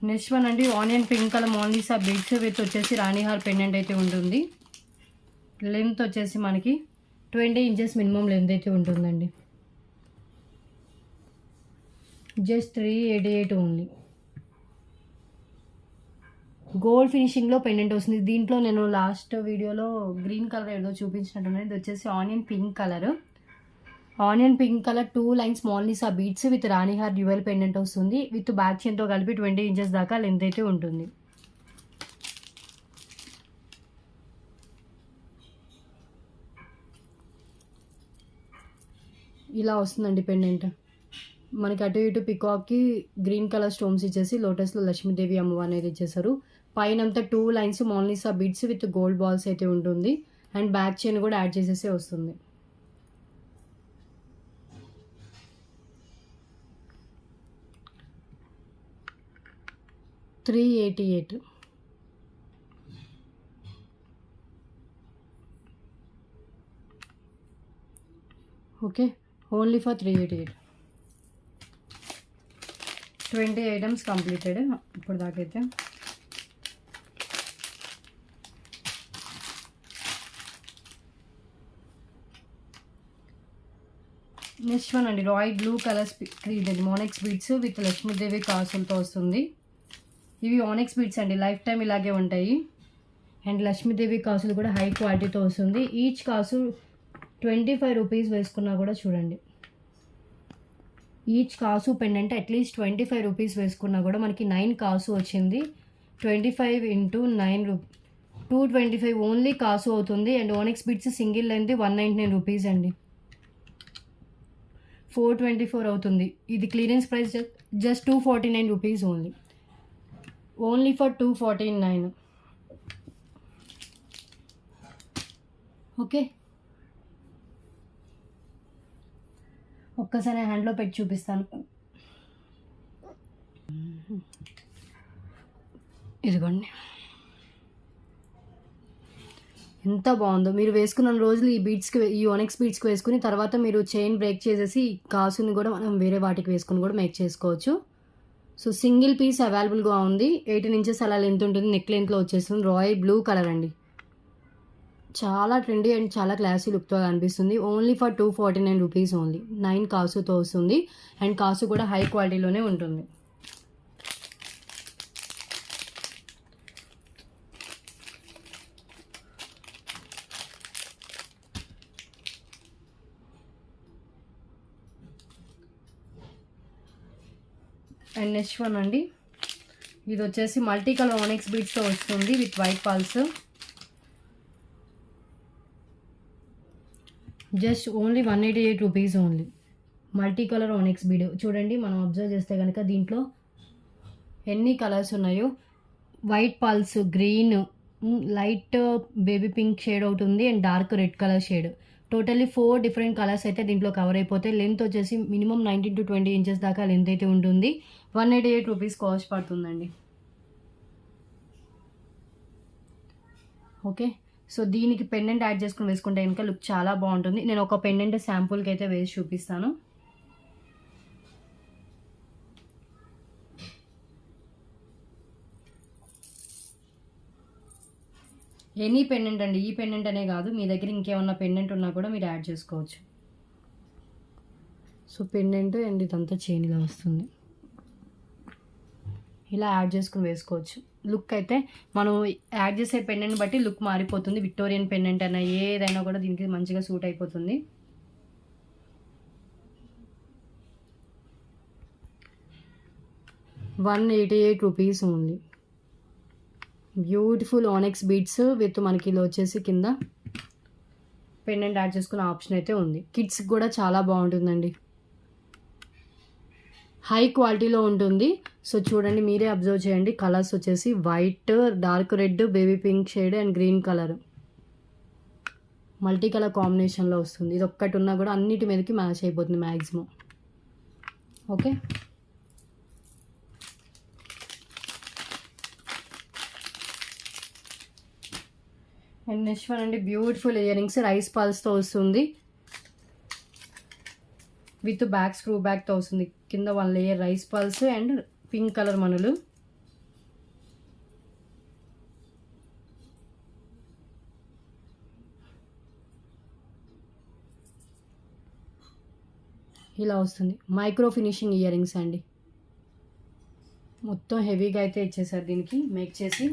నెక్స్ట్ వన్ అండి, onion pink colour Mona Lisa beads with వచ్చేసి రాణిహార్ పెండెంట్ అయితే ఉంటుంది. లెంత్ వచ్చేసి మనకి 20 ఇంచెస్ మినిమం లెంత్ అయితే ఉంటుందండి. Just 388 only. గోల్డ్ ఫినిషింగ్లో పెండెంట్ వస్తుంది. దీంట్లో నేను లాస్ట్ వీడియోలో గ్రీన్ కలర్ ఏదో చూపించినట్టున్నాను. ఇది వచ్చేసి onion pink colour. Onion pink colour 2 lines Mona Lisa beads with ranihaar dual pendant వస్తుంది. విత్ బ్యాక్ చైన్తో కలిపి 20 ఇంచెస్ దాకా లెంత్ అయితే ఉంటుంది. ఇలా వస్తుందండి పెండెంట్. మనకి అటు ఇటు పికాక్కి గ్రీన్ కలర్ స్టోన్స్ ఇచ్చేసి లోటస్లో లక్ష్మీదేవి అమ్మవారు అనేది ఇచ్చేసారు. పైన అంతా 2 lines Mona Lisa beads with gold balls అయితే ఉంటుంది. అండ్ బ్యాక్ చైన్ కూడా యాడ్ చేసేసి వస్తుంది. $388. Okay, only for 388. 20 items completed ఇప్పుడు దాకైతే. నెక్స్ట్ వన్ అండి, రాయల్ బ్లూ కలర్ ఇదండి మోనెక్స్ బీడ్స్ విత్ లక్ష్మీదేవి కాసులతో వస్తుంది. ఇవి ఆనెక్స్ బీడ్స్ అండి, లైఫ్ టైం ఇలాగే ఉంటాయి. అండ్ లక్ష్మీదేవి కాసులు కూడా హై క్వాలిటీతో వస్తుంది. ఈచ్ కాసు 25 రూపీస్ వేసుకున్నా కూడా చూడండి, ఈచ్ కాసు పెండెంట్ అట్లీస్ట్ 25 రూపీస్ వేసుకున్నా కూడా మనకి 9 కాసు వచ్చింది. 25 ఇంటూ 9 225 ఓన్లీ కాసు అవుతుంది. And onyx beads single length 199 rupees అండి. 424 అవుతుంది. ఇది clearance price just 249 rupees only for 249. Okay, ఒక్కసారి హ్యాండ్లో పెట్టి చూపిస్తాను. ఇదిగోండి ఎంత బాగుందో. మీరు వేసుకున్న రోజులు ఈ ఓనెక్స్ బీడ్స్కి వేసుకుని తర్వాత మీరు చైన్ బ్రేక్ చేసేసి కాసుని కూడా మనం వేరే వాటికి వేసుకుని కూడా మేక్ చేసుకోవచ్చు. సో సింగిల్ పీస్ అవైలబుల్గా ఉంది. 18 ఇంచెస్ అలా లెంత్ ఉంటుంది. నెక్ లెంత్లో వచ్చేస్తుంది. రాయల్ బ్లూ కలర్ అండి. చాలా ట్రెండీ అండ్ చాలా క్లాసీ లుక్తో అనిపిస్తుంది. ఓన్లీ ఫర్ 249 రూపీస్ 9 కాసుతో వస్తుంది. అండ్ కాసు కూడా హై క్వాలిటీలోనే ఉంటుంది. అండ్ నెక్స్ట్ వన్ అండి, ఇది వచ్చేసి మల్టీ కలర్ ఓనెక్స్ బీడ్స్తో వస్తుంది with white pulse. Just only 188 rupees multi colour onyx bead. చూడండి, మనం అబ్జర్వ్ చేస్తే కనుక దీంట్లో ఎన్ని కలర్స్ ఉన్నాయో. White pulse, green, light baby pink shade ఒకటి ఉంది and dark red colour shade. Totally 4 different colours అయితే దీంట్లో కవర్ అయిపోతాయి. లెంత్ వచ్చేసి మినిమం 19 to 20 ఇంచెస్ దాకా లెంత్ అయితే ఉంటుంది. 188 రూపీస్ కాస్ట్ పడుతుందండి. ఓకే, సో దీనికి పెండెంట్ యాడ్ చేసుకుని వేసుకుంటే కనుక లుక్ చాలా బాగుంటుంది. నేను ఒక పెండెంట్ శాంపుల్కి అయితే వేసి చూపిస్తాను. ఎనీ పెండెంట్ అండి, ఈ పెండెంట్ అనే కాదు, మీ దగ్గర ఇంకేమన్నా పెండెంట్ ఉన్నా కూడా మీరు యాడ్ చేసుకోవచ్చు. సో పెండెంట్ అండ్ ఇదంతా చైన్ ఇలా వస్తుంది. ఇలా యాడ్ చేసుకుని వేసుకోవచ్చు. లుక్ అయితే మనం యాడ్ చేసే పెండెంట్ బట్టి లుక్ మారిపోతుంది. విక్టోరియన్ పెండెంట్ అయినా ఏదైనా కూడా దీనికి మంచిగా సూట్ అయిపోతుంది. ₹188 బ్యూటిఫుల్ ఆనెక్స్ బీడ్స్ విత్ మనకి ఇలా వచ్చేసి కింద పెండెంట్ యాడ్ చేసుకునే ఆప్షన్ అయితే ఉంది. కిడ్స్కి కూడా చాలా బాగుంటుందండి. హై క్వాలిటీలో ఉంటుంది. సో చూడండి, మీరే అబ్జర్వ్ చేయండి. కలర్స్ వచ్చేసి white, dark red, baby pink shade and green colour multi colour కాంబినేషన్లో వస్తుంది. ఇది ఒక్కటి ఉన్నా కూడా అన్నిటి మీదకి మ్యాచ్ అయిపోతుంది maximum. Okay, and next one అండి, బ్యూటిఫుల్ ఇయర్ రింగ్స్ రైస్ పల్స్తో వస్తుంది విత్ బ్యాక్ స్క్రూ బ్యాక్తో వస్తుంది. కింద 1 layer rice pearls and pink colour మనులు. ఇలా వస్తుంది. మైక్రో ఫినిషింగ్ ఇయర్ రింగ్స్ అండి. మొత్తం హెవీగా అయితే ఇచ్చేసారు దీనికి మేక్ చేసి.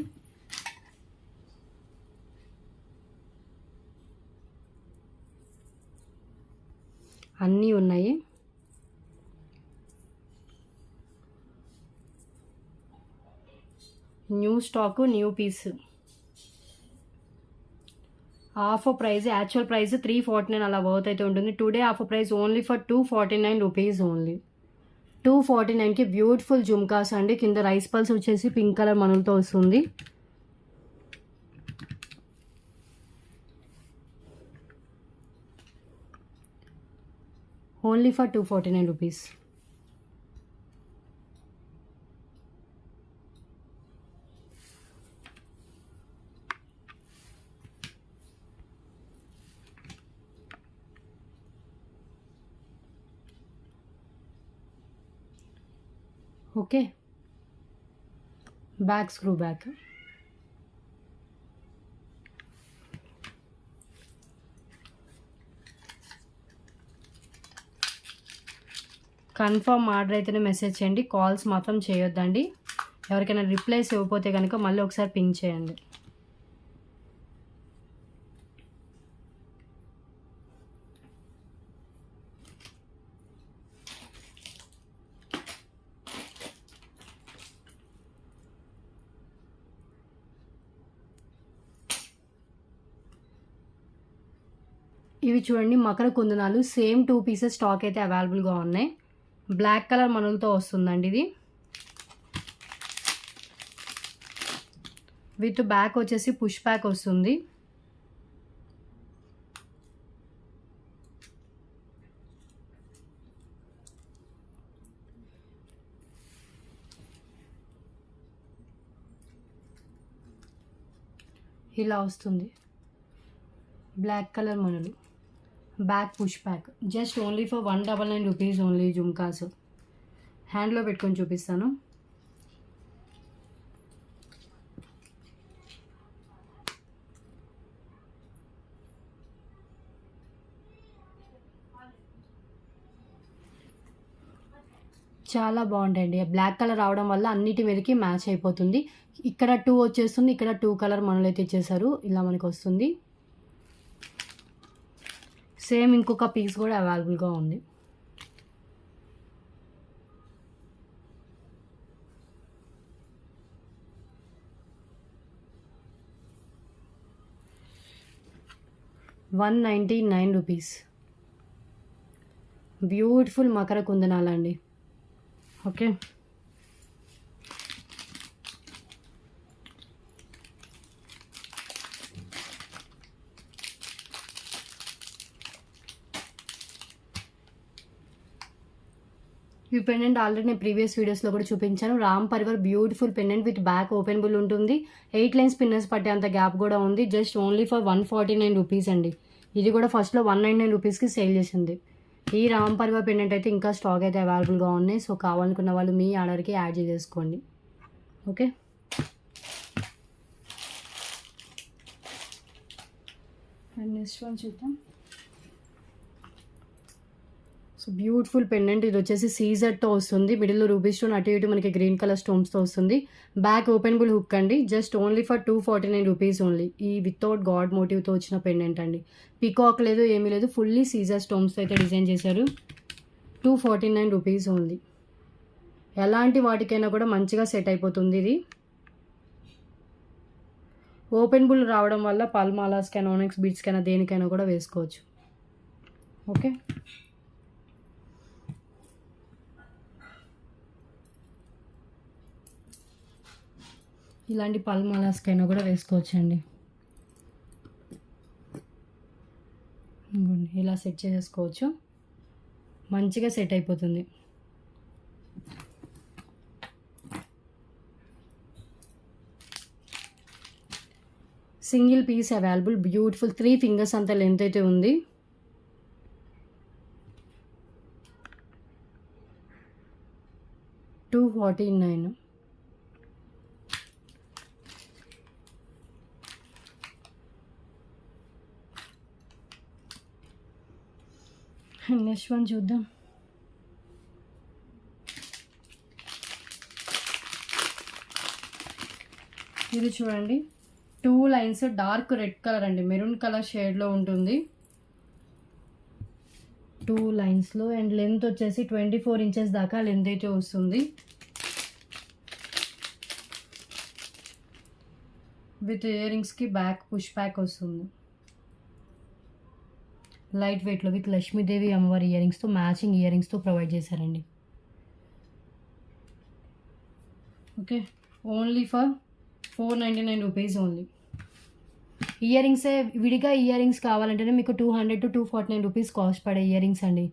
అన్నీ ఉన్నాయి. New stock, new piece. Offer price, actual price 349 అలా వర్త్ అయితే ఉంటుంది. Today offer price only for 249 rupees 249కి బ్యూటిఫుల్ జుమ్కాస్ అండి. కింద రైస్ పల్స్ వచ్చేసి పింక్ కలర్ మనులతో వస్తుంది. Only for 249 rupees. Okay, back screw back. Confirm order అయితేనే మెసేజ్ చేయండి, కాల్స్ మాత్రం చేయొద్దండి. ఎవరికైనా రిప్లైస్ ఇవ్వకపోతే కనుక మళ్ళీ ఒకసారి పింక్ చేయండి. ఇవి చూడండి మకర కుందనాలు, సేమ్ 2 పీసెస్ స్టాక్ అయితే అవైలబుల్గా ఉన్నాయి. బ్లాక్ కలర్ మనులతో వస్తుందండి ఇది. విత్ బ్యాక్ వచ్చేసి పుష్ బ్యాక్ వస్తుంది. ఇలా వస్తుంది బ్లాక్ కలర్ మనులు, back push back. Just only for 199 rupees only. Jhumkas హ్యాండ్లో పెట్టుకొని చూపిస్తాను. చాలా బాగుంటాయండి. బ్లాక్ కలర్ రావడం వల్ల అన్నిటి మీదకి మ్యాచ్ అయిపోతుంది. ఇక్కడ 2 వచ్చేస్తుంది, ఇక్కడ 2 కలర్ మనలు అయితే ఇచ్చేసారు. ఇలా మనకు వస్తుంది. సేమ్ ఇంకొక పీస్ కూడా అవైలబుల్గా ఉంది. ₹199. బ్యూటిఫుల్ మకర కుందనాలండి. ఓకే, ఈ పెండెంట్ ఆల్రెడీ నేను ప్రీవియస్ వీడియోస్లో కూడా చూపించాను. Ram Parivar beautiful pendant with back openable ఉంటుంది. 8 లైన్స్ పిన్నర్స్ పట్టే అంత గ్యాప్ కూడా ఉంది. జస్ట్ ఓన్లీ ఫర్ 149 రూపీస్ అండి. ఇది కూడా ఫస్ట్లో 199 రూపీస్కి సేల్ చేసింది. ఈ రామ్ పరివార్ పెండెంట్ అయితే ఇంకా స్టాక్ అయితే అవైలబుల్గా ఉన్నాయి. సో కావాలనుకున్న వాళ్ళు మీ ఆర్డర్కి యాడ్ చేసేసుకోండి. ఓకే, అండ్ నెక్స్ట్ వన్ చూద్దాం. So beautiful pendant. ఇది వచ్చేసి సీజర్తో వస్తుంది. మిడిల్లో రూబీ స్టోన్, అటు ఇటు మనకి గ్రీన్ కలర్ స్టోన్స్తో వస్తుంది. బ్యాక్ ఓపెనబుల్ హుక్ అండి. Just only for 249 rupees only. ఈ వితౌట్ గాడ్ మోటివ్తో వచ్చిన పెండెంట్ అండి. పికాక్ లేదు, ఏమీ లేదు, ఫుల్లీ సీజర్ స్టోన్స్తో అయితే డిజైన్ చేశారు. 249 రూపీస్ ఓన్లీ. ఎలాంటి వాటికైనా కూడా మంచిగా సెట్ అయిపోతుంది. ఇది ఓపెనబుల్ రావడం వల్ల పల్మాలాస్కైనా, ఓనెక్స్ బీట్స్కైనా, దేనికైనా కూడా వేసుకోవచ్చు. ఓకే, ఇలాంటి పల్మాలాస్కైనా కూడా వేసుకోవచ్చండి. ఇలా సెట్ చేసుకోవచ్చు, మంచిగా సెట్ అయిపోతుంది. Single piece available. Beautiful 3 fingers అంత లెంత్ అయితే ఉంది. $249. నెక్స్ట్ వన్ చూద్దాం. ఇది చూడండి, 2 లైన్స్ డార్క్ రెడ్ కలర్ అండి, మెరూన్ కలర్ షేడ్లో ఉంటుంది. 2 లైన్స్లో అండ్ లెంత్ వచ్చేసి 24 ఇంచెస్ దాకా లెంత్ అయితే వస్తుంది. విత్ ఇయర్ రింగ్స్కి బ్యాక్ పుష్ బ్యాక్ వస్తుంది. లైట్ వెయిట్లో విత్ లక్ష్మీదేవి అమ్మవారి ఇయర్ రింగ్స్తో, మ్యాచింగ్ ఇయర్ రింగ్స్తో ప్రొవైడ్ చేశారండి. Okay, only for 499 rupees only. ఇయర్ రింగ్సే విడిగా ఇయర్ రింగ్స్ కావాలంటేనే మీకు 200 to 249 రూపీస్ కాస్ట్ పడే ఇయర్ రింగ్స్ అండి.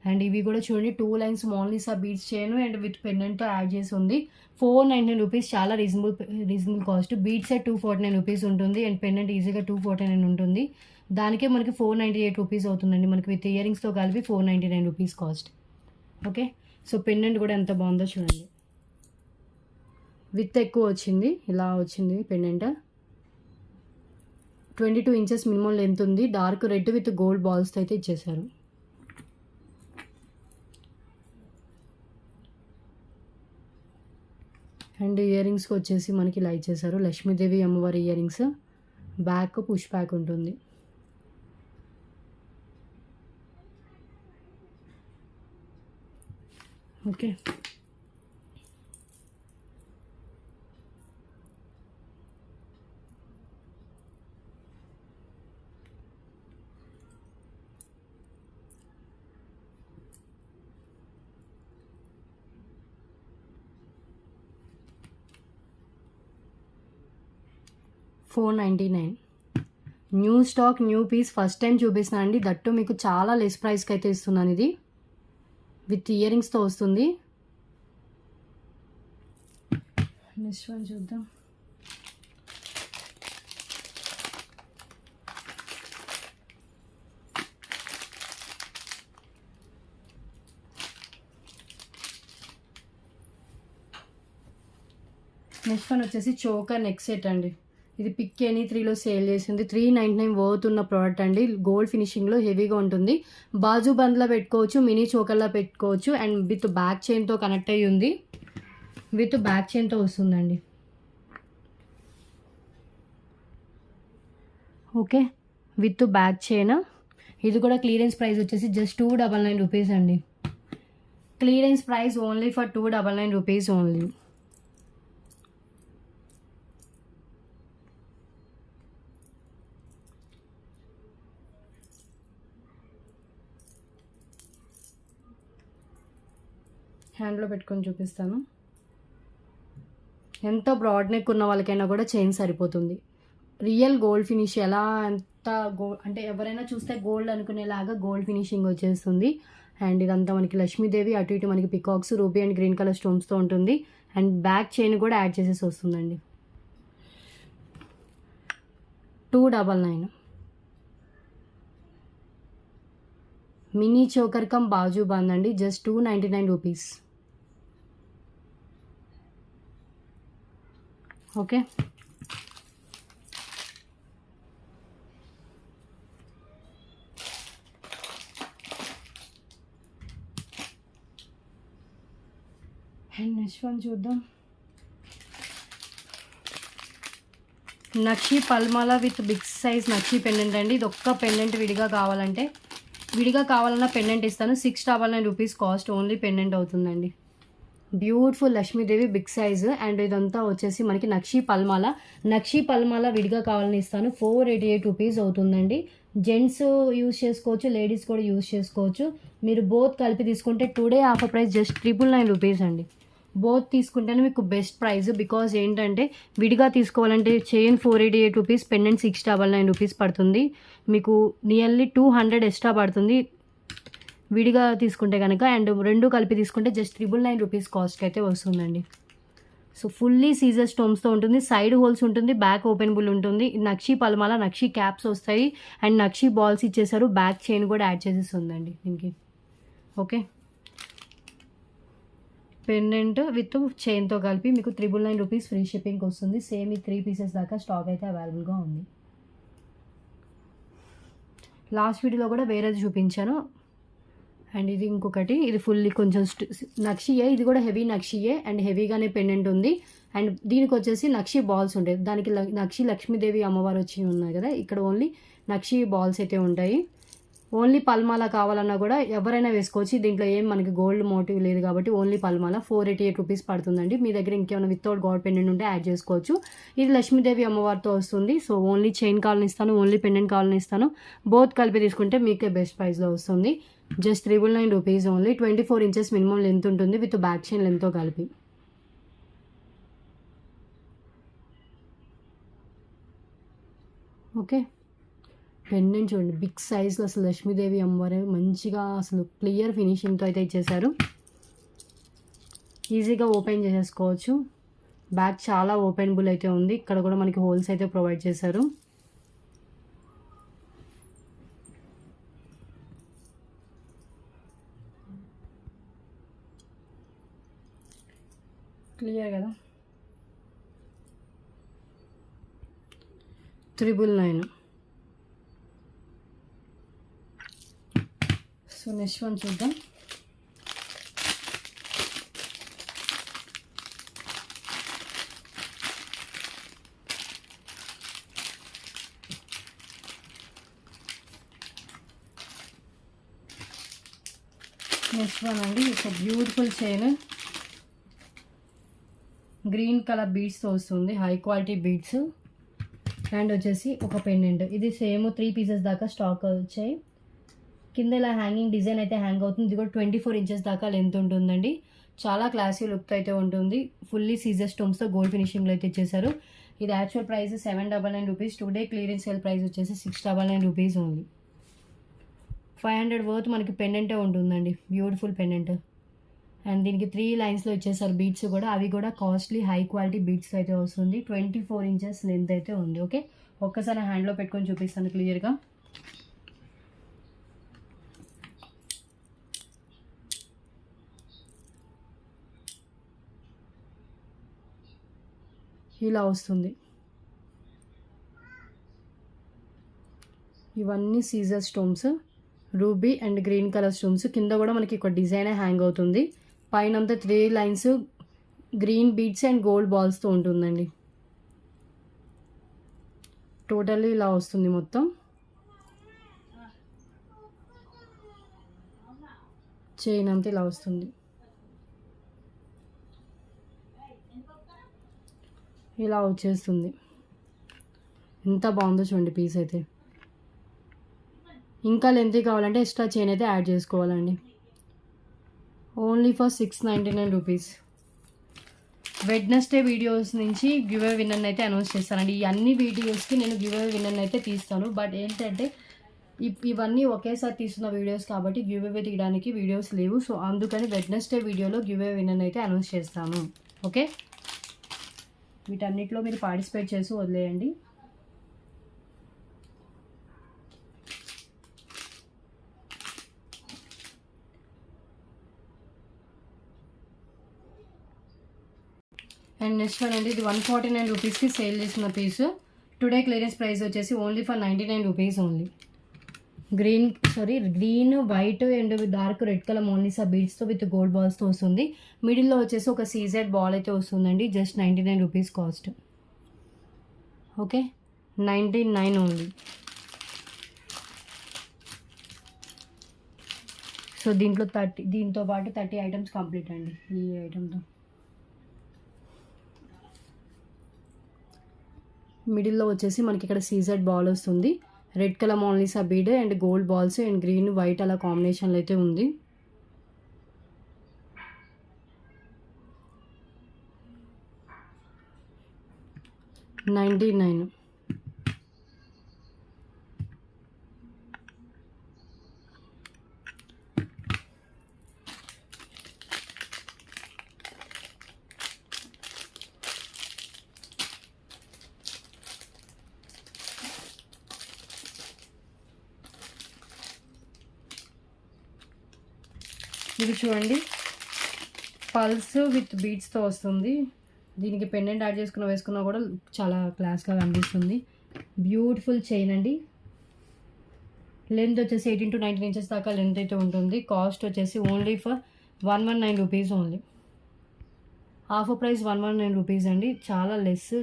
అండ్ ఇవి కూడా చూడండి, 2 లైన్స్ మోన్లీసా బీడ్స్ చేయను అండ్ విత్ పెండెంట్తో యాడ్ చేసి ఉంది. 499 రూపీస్, చాలా రీజనబుల్ కాస్ట్. బీడ్సే 249 రూపీస్ ఉంటుంది అండ్ పెండెంట్ ఈజీగా 249 ఉంటుంది. దానికే మనకి 498 రూపీస్ అవుతుందండి. మనకి విత్ ఇయర్ రింగ్స్తో కలిపి 499 rupees cost. Okay, so pendant కూడా ఎంత బాగుందో చూడండి. విత్ ఎక్కువ వచ్చింది, ఇలా వచ్చింది పెండెంట్. 22 ఇంచెస్ మినిమం లెంత్ ఉంది. డార్క్ రెడ్ విత్ గోల్డ్ బాల్స్తో అయితే ఇచ్చేసారు. అండ్ ఇయర్ రింగ్స్కి వచ్చేసి మనకి ఇలా ఇచ్చేసారు. లక్ష్మీదేవి అమ్మవారి earrings, back push back ఉంటుంది. Okay, 499. New stock, new piece, first time చూపిస్తున్నాను అండి. దట్టు మీకు చాలా లెస్ ప్రైస్కి అయితే ఇస్తున్నాను. ఇది విత్ ఇయర్ రింగ్స్తో వస్తుంది. నెక్స్ట్ వన్ చూద్దాం. నెక్స్ట్ వన్ వచ్చేసి చోకర్ నెక్ సెట్ అండి. ఇది పిక్ ఎనీ 3లో సేల్ చేసింది. 399 వర్త్ ఉన్న ప్రోడక్ట్ అండి. గోల్డ్ ఫినిషింగ్లో హెవీగా ఉంటుంది. బాజు బంద్లో పెట్టుకోవచ్చు, మినీ చోకర్లో పెట్టుకోవచ్చు. అండ్ విత్ బ్యాక్ చైన్తో కనెక్ట్ అయ్యి ఉంది. విత్ బ్యాక్ చైన్తో వస్తుందండి. Okay, with back chain. ఇది కూడా క్లియరెన్స్ ప్రైస్ వచ్చేసి జస్ట్ 299 రూపీస్ అండి. Clearance price only for 299 rupees only. హ్యాండ్లో పెట్టుకొని చూపిస్తాను. ఎంత బ్రాడ్ నెక్ ఉన్న వాళ్ళకైనా కూడా చైన్ సరిపోతుంది. రియల్ గోల్డ్ ఫినిష్, ఎలా ఎంత గోల్డ్ అంటే ఎవరైనా చూస్తే గోల్డ్ అనుకునేలాగా గోల్డ్ ఫినిషింగ్ వచ్చేస్తుంది. అండ్ ఇదంతా మనకి లక్ష్మీదేవి, అటు ఇటు మనకి peacocks, ruby and green colour స్టోన్స్తో ఉంటుంది. అండ్ బ్యాక్ చైన్ కూడా యాడ్ చేసేసి వస్తుందండి. 299. Mini choker come baju band అండి. Just 299 rupees. Okay, and next one చూద్దాం. నక్షి పల్మాల with big size nakshi pendant అండి. ఇది ఒక్క పెండెంట్ విడిగా కావాలన్నా పెండెంట్ ఇస్తాను. 699 రూపీస్ కాస్ట్ ఓన్లీ పెండెంట్ అవుతుందండి. Beautiful Lakshmidevi big size. And ఇదంతా వచ్చేసి మనకి నక్షి పల్మాల విడిగా కావాలని ఇస్తాను. 488 రూపీస్ అవుతుందండి. జెంట్స్ యూజ్ చేసుకోవచ్చు, లేడీస్ కూడా యూజ్ చేసుకోవచ్చు. మీరు బోత్ కలిపి తీసుకుంటే today offer price just 999 rupees అండి. బోత్ తీసుకుంటేనే మీకు బెస్ట్ ప్రైస్. బికాజ్ ఏంటంటే విడిగా తీసుకోవాలంటే చైన్ 488 రూపీస్, పెండెంట్ 699 రూపీస్ పడుతుంది. మీకు నియర్లీ 200 ఎక్స్ట్రా పడుతుంది విడిగా తీసుకుంటే కనుక. అండ్ రెండు కలిపి తీసుకుంటే జస్ట్ 999 రూపీస్ కాస్ట్కి అయితే వస్తుందండి. సో ఫుల్లీ సీజర్ స్టోన్స్తో ఉంటుంది. సైడ్ హోల్స్ ఉంటుంది, బ్యాక్ ఓపెనబుల్ ఉంటుంది. నక్షి పల్మాల, నక్షి క్యాప్స్ వస్తాయి. అండ్ నక్షి బాల్స్ ఇచ్చేసారు. బ్యాక్ చైన్ కూడా యాడ్ చేసేసి ఉందండి దీనికి. ఓకే, పెండెంట్ విత్ చైన్తో కలిపి మీకు 999 రూపీస్ ఫ్రీ షిప్పింగ్కి వస్తుంది. సేమ్ ఈ 3 పీసెస్ దాకా స్టాక్ అయితే అవైలబుల్గా ఉంది. లాస్ట్ వీడియోలో కూడా వేరేది చూపించాను. అండ్ ఇది ఇంకొకటి, ఇది ఫుల్లీ కొంచెం నక్షియే. ఇది కూడా హెవీ నక్షియే అండ్ హెవీగానే పెండెంట్ ఉంది. అండ్ దీనికి వచ్చేసి నక్షి బాల్స్ ఉంటాయి. దానికి నక్షి లక్ష్మీదేవి అమ్మవారు వచ్చి ఉన్నాయి కదా, ఇక్కడ ఓన్లీ నక్షి బాల్స్ అయితే ఉంటాయి. ఓన్లీ పల్మాల కావాలన్నా కూడా ఎవరైనా వేసుకోవచ్చు. దీంట్లో ఏం మనకి గోల్డ్ మోటివ్ లేదు కాబట్టి ఓన్లీ పల్మాల 488 రూపీస్ పడుతుందండి. మీ దగ్గర ఇంకేమైనా వితౌట్ గాడ్ పెండెంట్ ఉంటే యాడ్ చేసుకోవచ్చు. ఇది లక్ష్మీదేవి అమ్మవారితో వస్తుంది. సో ఓన్లీ చైన్ కావాలని ఇస్తాను, ఓన్లీ పెండెంట్ కావాలని ఇస్తాను. బోత్ కలిపి తీసుకుంటే మీకే బెస్ట్ ప్రైస్లో వస్తుంది. Just 999 rupees only. 24 inches minimum length ఉంటుంది విత్ బ్యాక్ చైన్ లెంత్తో కలిపి. ఓకే, పెండెంట్ చూడండి బిగ్ సైజ్లో. అసలు లక్ష్మీదేవి అమ్మవారు మంచిగా అసలు క్లియర్ ఫినిషింగ్తో అయితే ఇచ్చేసారు. ఈజీగా ఓపెన్ చేసేసుకోవచ్చు. బ్యాక్ చాలా ఓపెనబుల్ అయితే ఉంది. ఇక్కడ కూడా మనకి హోల్స్ అయితే ప్రొవైడ్ చేశారు. క్లియర్ కదా. 999. సో నెక్స్ట్ వన్ చూద్దాం. నెక్స్ట్ వన్ అండి, ఒక బ్యూటిఫుల్ చైన్ గ్రీన్ కలర్ బీడ్స్తో వస్తుంది. High quality beads. అండ్ వచ్చేసి ఒక పెండెంట్. ఇది సేమ్ 3 పీసెస్ దాకా స్టాక్ వచ్చాయి. కింద ఇలా హ్యాంగింగ్ డిజైన్ అయితే హ్యాంగ్ అవుతుంది. ఇది కూడా 24 ఇంచెస్ దాకా లెంత్ ఉంటుందండి. చాలా క్లాసీ లుక్ అయితే ఉంటుంది. ఫుల్లీ సీజర్ స్టోన్స్తో గోల్డ్ ఫినిషింగ్లో అయితే ఇచ్చేసారు. ఇది actual price 799 rupees. Today clearance sale price వచ్చేసి 699 రూపీస్ ఓన్లీ. 500 వర్త్ మనకి పెండెంటే ఉంటుందండి, బ్యూటిఫుల్ పెండెంట్. అండ్ దీనికి 3 లైన్స్లో ఇచ్చేసారు బీడ్స్ కూడా. అవి కూడా కాస్ట్లీ హై క్వాలిటీ బీడ్స్ అయితే వస్తుంది. 24 ఇంచెస్ లెంత్ అయితే ఉంది. ఓకే, ఒక్కసారి హ్యాండ్లో పెట్టుకొని చూపిస్తాను క్లియర్గా. ఇలా వస్తుంది. ఇవన్నీ CZ stones, ruby and green colour stones. కింద కూడా మనకి ఒక డిజైన్ హ్యాంగ్ అవుతుంది. పైన అంతా 3 lines green beads and gold బాల్స్తో ఉంటుందండి. టోటల్లీ ఇలా వస్తుంది మొత్తం. చైన్ అంతా ఇలా వస్తుంది. ఇలా వచ్చేస్తుంది. ఎంత బాగుందో చూడండి పీస్ అయితే. ఇంకా లెంత్ కావాలంటే ఎక్స్ట్రా చైన్ అయితే యాడ్ చేసుకోవాలండి. Only for 699 rupees. Wednesday videos నుంచి గివ్ అవే విన్నర్ అయితే అనౌన్స్ చేస్తానండి. ఈ అన్ని వీడియోస్కి నేను గివ్ అవే విన్నర్ అయితే తీస్తాను. బట్ ఏంటంటే ఇవన్నీ ఒకేసారి తీస్తున్న వీడియోస్ కాబట్టి గివ్ అవే తీయడానికి వీడియోస్ లేవు. సో అందుకని వెడ్నెస్డే వీడియోలో గివ్ అవే విన్నర్ అయితే అనౌన్స్ చేస్తాను. ఓకే, వీటన్నిటిలో మీరు పార్టిసిపేట్ చేసి వదిలేయండి. అండ్ నెక్స్ట్ వన్ అండి, ఇది 149 రూపీస్కి సేల్ చేసిన పీసు. టుడే క్లియరెన్స్ ప్రైస్ వచ్చేసి only for 99 rupees only. Green white and dark red colour Mona Lisa బీడ్స్తో విత్ గోల్డ్ బాల్స్తో వస్తుంది. మిడిల్లో వచ్చేసి ఒక సీజెడ్ బాల్ అయితే వస్తుందండి. Just 99 rupees cost. Okay, 99 only. So దీంతో పాటు 30 ఐటమ్స్ కంప్లీట్ అండి ఈ ఐటమ్తో. మిడిల్లో వచ్చేసి మనకి ఇక్కడ సీజెడ్ బాల్ వస్తుంది. Red colour Mona Lisa bead and gold balls and green white అలా కాంబినేషన్లో అయితే ఉంది. $99. ఇది చూడండి, పల్స్ విత్ బీడ్స్తో వస్తుంది. దీనికి పెండెంట్ యాడ్ వేసుకున్నా కూడా చాలా క్లాస్గా కనిపిస్తుంది. బ్యూటిఫుల్ చైన్ అండి. లెంత్ వచ్చేసి 18 to 19 ఇంచెస్ దాకా లెంత్ అయితే ఉంటుంది. కాస్ట్ వచ్చేసి only for 119 rupees only. Half price 119 rupees అండి, చాలా లెస్.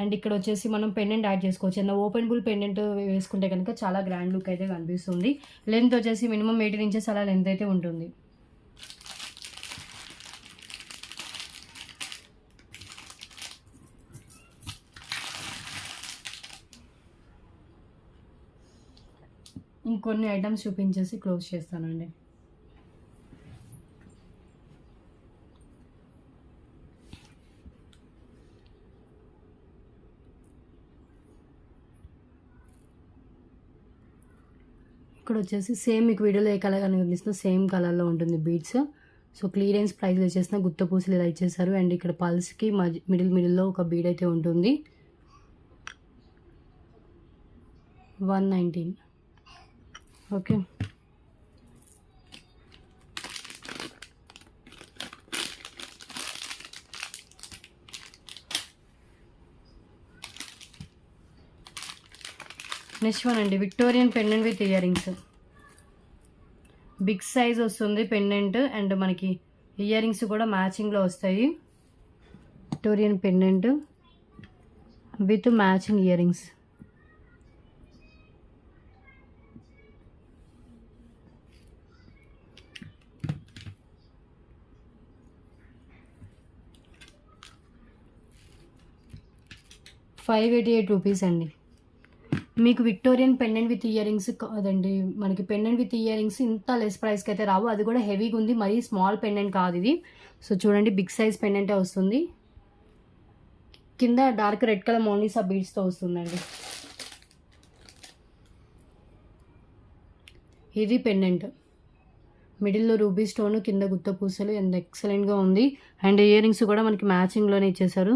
అండ్ ఇక్కడ వచ్చేసి మనం పెండెంట్ యాడ్ చేసుకోవచ్చు. అండ్ ఓపెనబుల్ పెండెంట్ వేసుకుంటే కనుక చాలా గ్రాండ్ లుక్ అయితే కనిపిస్తుంది. లెంత్ వచ్చేసి మినిమం 18 ఇంచెస్ అలా లెంత్ అయితే ఉంటుంది. ఇంకొన్ని ఐటమ్స్ చూపించేసి క్లోజ్ చేస్తానండి. ఇక్కడ వచ్చేసి సేమ్ మీకు వీడియోలో ఏ కలర్ కనిపిస్తుందో సేమ్ కలర్లో ఉంటుంది బీడ్స్. సో క్లియరెన్స్ ప్రైస్ వచ్చేసిన గుత్త పూసలు ఇలా ఇచ్చేసారు. అండ్ ఇక్కడ పల్స్కి మిడిల్లో ఒక బీడ్ అయితే ఉంటుంది. 119. ఓకే, నెక్స్ట్ వన్ అండి, Victorian pendant with earrings. Big size వస్తుంది పెండెంట్ అండ్ మనకి ఇయర్ రింగ్స్ కూడా మ్యాచింగ్లో వస్తాయి. Victorian pendant with matching earrings. ₹588 అండి. మీకు Victorian pendant with earrings కాదండి, మనకి పెండెంట్ విత్ ఇయర్ రింగ్స్ ఇంత లెస్ ప్రైస్కి అయితే రావు. అది కూడా హెవీగా ఉంది, మరీ స్మాల్ పెండెంట్ కాదు ఇది. సో చూడండి, బిగ్ సైజ్ పెండెంటే వస్తుంది. కింద డార్క్ రెడ్ కలర్ మోనిసా బీడ్స్తో వస్తుందండి. ఇది పెండెంట్, మిడిల్లో రూబీ స్టోన్, కింద గుత్త పూసలు, ఎంత ఎక్సలెంట్గా ఉంది. అండ్ ఇయర్ రింగ్స్ కూడా మనకి మ్యాచింగ్లోనే ఇచ్చేసారు.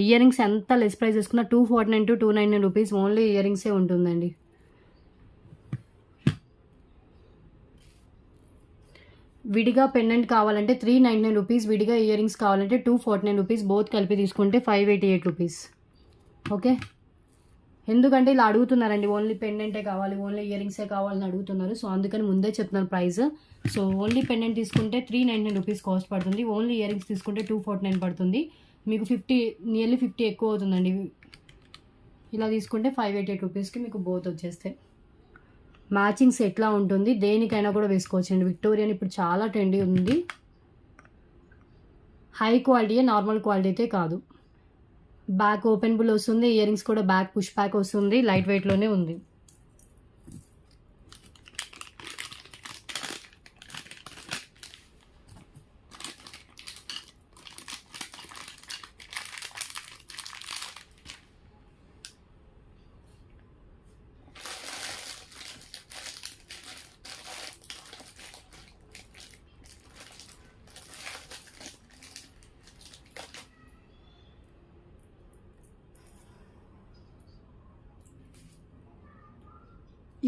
ఇయర్ రింగ్స్ ఎంత లెస్ ప్రైస్ తీసుకున్నా 249 to 299 రూపీస్ ఓన్లీ ఇయర్ రింగ్సే ఉంటుందండి. విడిగా పెండెంట్ కావాలంటే 399 రూపీస్, విడిగా ఇయర్ రింగ్స్ కావాలంటే 249 రూపీస్, బోత్ కలిపి తీసుకుంటే 588 రూపీస్. ఓకే, ఎందుకంటే ఇలా అడుగుతున్నారండి, ఓన్లీ పెండెంటే కావాలి, ఓన్లీ ఇయర్ రింగ్సే కావాలని అడుగుతున్నారు. సో అందుకని ముందే చెప్తున్నాను ప్రైస్. సో ఓన్లీ పెండెంట్ తీసుకుంటే 399 రూపీస్ కాస్ట్ పడుతుంది, ఓన్లీ ఇయర్ రింగ్స్ తీసుకుంటే 249 పడుతుంది. మీకు నియర్లీ 50 ఎక్కువ అవుతుందండి. ఇలా తీసుకుంటే 588 రూపీస్కి మీకు బోత్ వచ్చేస్తాయి. మ్యాచింగ్స్ ఎట్లా ఉంటుంది, దేనికైనా కూడా వేసుకోవచ్చండి. విక్టోరియన్ ఇప్పుడు చాలా ట్రెండీ ఉంది. హై క్వాలిటీయే, నార్మల్ క్వాలిటీ అయితే కాదు. బ్యాక్ ఓపెనబుల్ వస్తుంది, ఇయర్ రింగ్స్ కూడా బ్యాక్ పుష్ బ్యాక్ వస్తుంది, లైట్ వెయిట్లోనే ఉంది.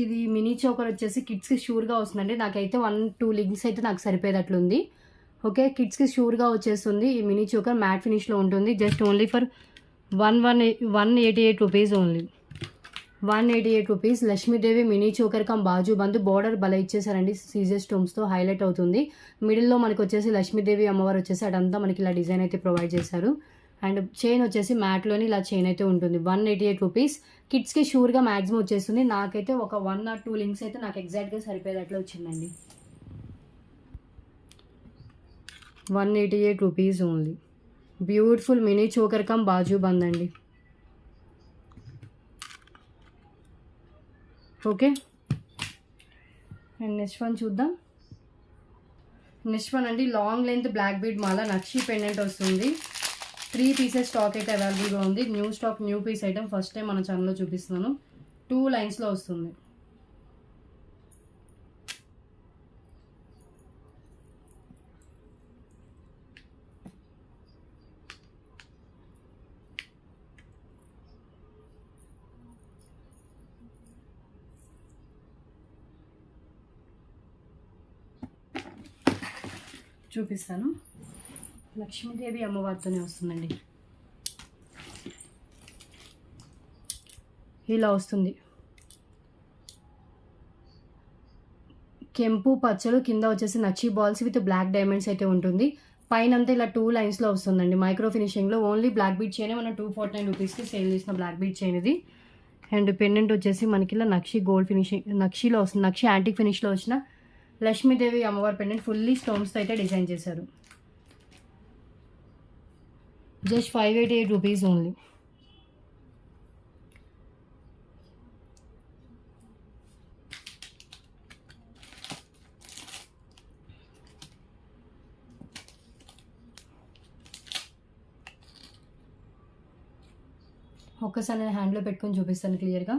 ఇది మినీ చోకర్ వచ్చేసి కిడ్స్కి షూర్గా వస్తుందండి. నాకైతే 1-2 లింక్స్ అయితే నాకు సరిపోయేటట్లుంది. ఓకే, కిడ్స్కి షూర్గా వచ్చేస్తుంది. ఈ మినీ చోకర్ మ్యాట్ ఫినిష్లో ఉంటుంది. Just only for 188 rupees only. 188 rupees. Lakshmidevi mini choker come baju band, border భలే ఇచ్చేసారండి, సీజర్ స్టోన్స్తో హైలైట్ అవుతుంది. మిడిల్లో మనకు వచ్చేసి లక్ష్మీదేవి అమ్మవారు వచ్చేసి అదంతా మనకి ఇలా డిజైన్ అయితే ప్రొవైడ్ చేశారు. అండ్ చైన్ వచ్చేసి మ్యాట్లోని ఇలా చైన్ అయితే ఉంటుంది. 188 రూపీస్. కిడ్స్కి షూర్గా మ్యాక్సిమం వచ్చేస్తుంది. నాకైతే ఒక 1 or 2 లింక్స్ అయితే నాకు ఎగ్జాక్ట్గా సరిపోయేటట్లు వచ్చిందండి. 188 rupees only. Beautiful mini choker come baju band అండి. ఓకే, అండ్ నెక్స్ట్ వన్ చూద్దాం. నెక్స్ట్ వన్ అండి, లాంగ్ లెంత్ బ్లాక్ బీడ్ మాల నక్షి పెండెంట్ వస్తుంది. 3 పీసెస్ స్టాక్ అయితే అవైలబుల్గా ఉంది. New stock, new piece item first time మన ఛానల్లో చూపిస్తున్నాను. 2 లైన్స్లో వస్తుంది. చూపిస్తాను. లక్ష్మీదేవి అమ్మవారితోనే వస్తుందండి. ఇలా వస్తుంది, కెంపు పచ్చలు, కింద వచ్చేసి nakshi balls with black diamonds అయితే ఉంటుంది. పైన అంతా ఇలా 2 లైన్స్లో వస్తుందండి. మైక్రో ఫినిషింగ్లో ఓన్లీ బ్లాక్ బీడ్ చైన్ మనం 249 రూపీస్కి సేల్ చేసిన బ్లాక్ బీడ్ చైన్ ఇది. అండ్ పెండెంట్ వచ్చేసి మనకి ఇలా నక్షి గోల్డ్ ఫినిషింగ్, నక్షిలో వస్తుంది, నక్షి యాంటిక్ ఫినిష్లో వచ్చిన లక్ష్మీదేవి అమ్మవారి పెండెంట్ ఫుల్లీ స్టోన్స్తో అయితే డిజైన్ చేశారు. Just 588 rupees only. ఒక్కసారి నేను హ్యాండ్లో పెట్టుకొని చూపిస్తాను క్లియర్గా.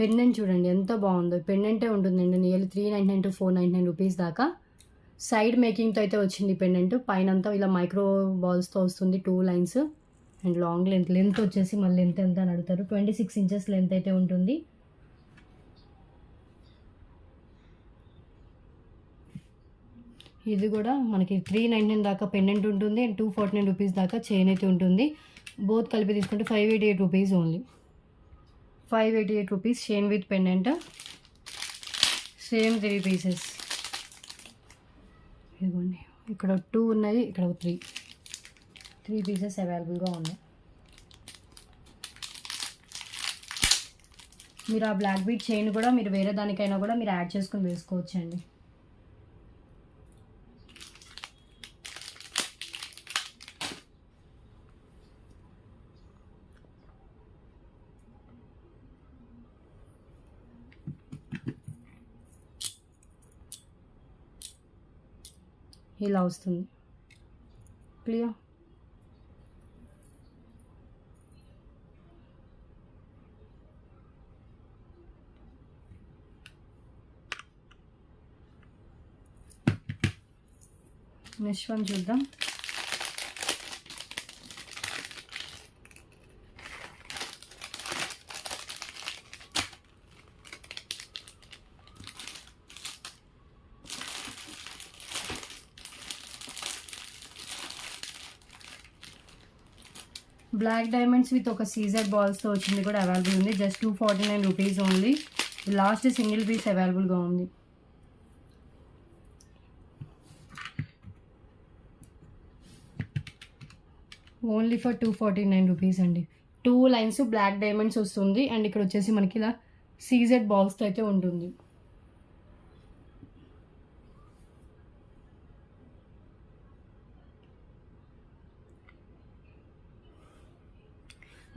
పెండెంట్ చూడండి ఎంత బాగుందో. పెండెంటే ఉంటుందండి నియర్లీ 399 to 499 రూపీస్ దాకా. సైడ్ మేకింగ్తో అయితే వచ్చింది పెండెంట్. పైన అంతా ఇలా మైక్రో బాల్స్తో వస్తుంది, 2 లైన్స్. అండ్ లాంగ్ లెంత్ వచ్చేసి మళ్ళీ లెంత్ ఎంత అని అడుగుతారు, 26 ఇంచెస్ లెంత్ అయితే ఉంటుంది. ఇది కూడా మనకి 399 దాకా పెండెంట్ ఉంటుంది అండ్ 249 రూపీస్ దాకా చైన్ అయితే ఉంటుంది. బోత్ కలిపి తీసుకుంటే 588 rupees only. 588 rupees chain with pendant, same 3 pieces. ఇదిగోండి, ఇక్కడ 2 ఉన్నాయి, ఇక్కడ 3 పీసెస్ అవైలబుల్గా ఉన్నాయి. మీరు ఆ బ్లాక్ బీట్ చైన్ కూడా మీరు వేరే దానికైనా కూడా మీరు యాడ్ చేసుకొని వేసుకోవచ్చండి. ఇలా వస్తుంది. క్లియర్. నెక్స్ట్ వన్ చూద్దాం. బ్లాక్ డైమండ్స్ విత్ ఒక సీజర్ బాల్స్తో వచ్చింది కూడా అవైలబుల్ ఉంది. Just 249 rupees only. Last single piece అవైలబుల్గా ఉంది. ఓన్లీ ఫర్ 249 రూపీస్ అండి. 2 లైన్స్ బ్లాక్ డైమండ్స్ వస్తుంది. అండ్ ఇక్కడ వచ్చేసి మనకి ఇలా సీజెడ్ బాల్స్తో అయితే ఉంటుంది.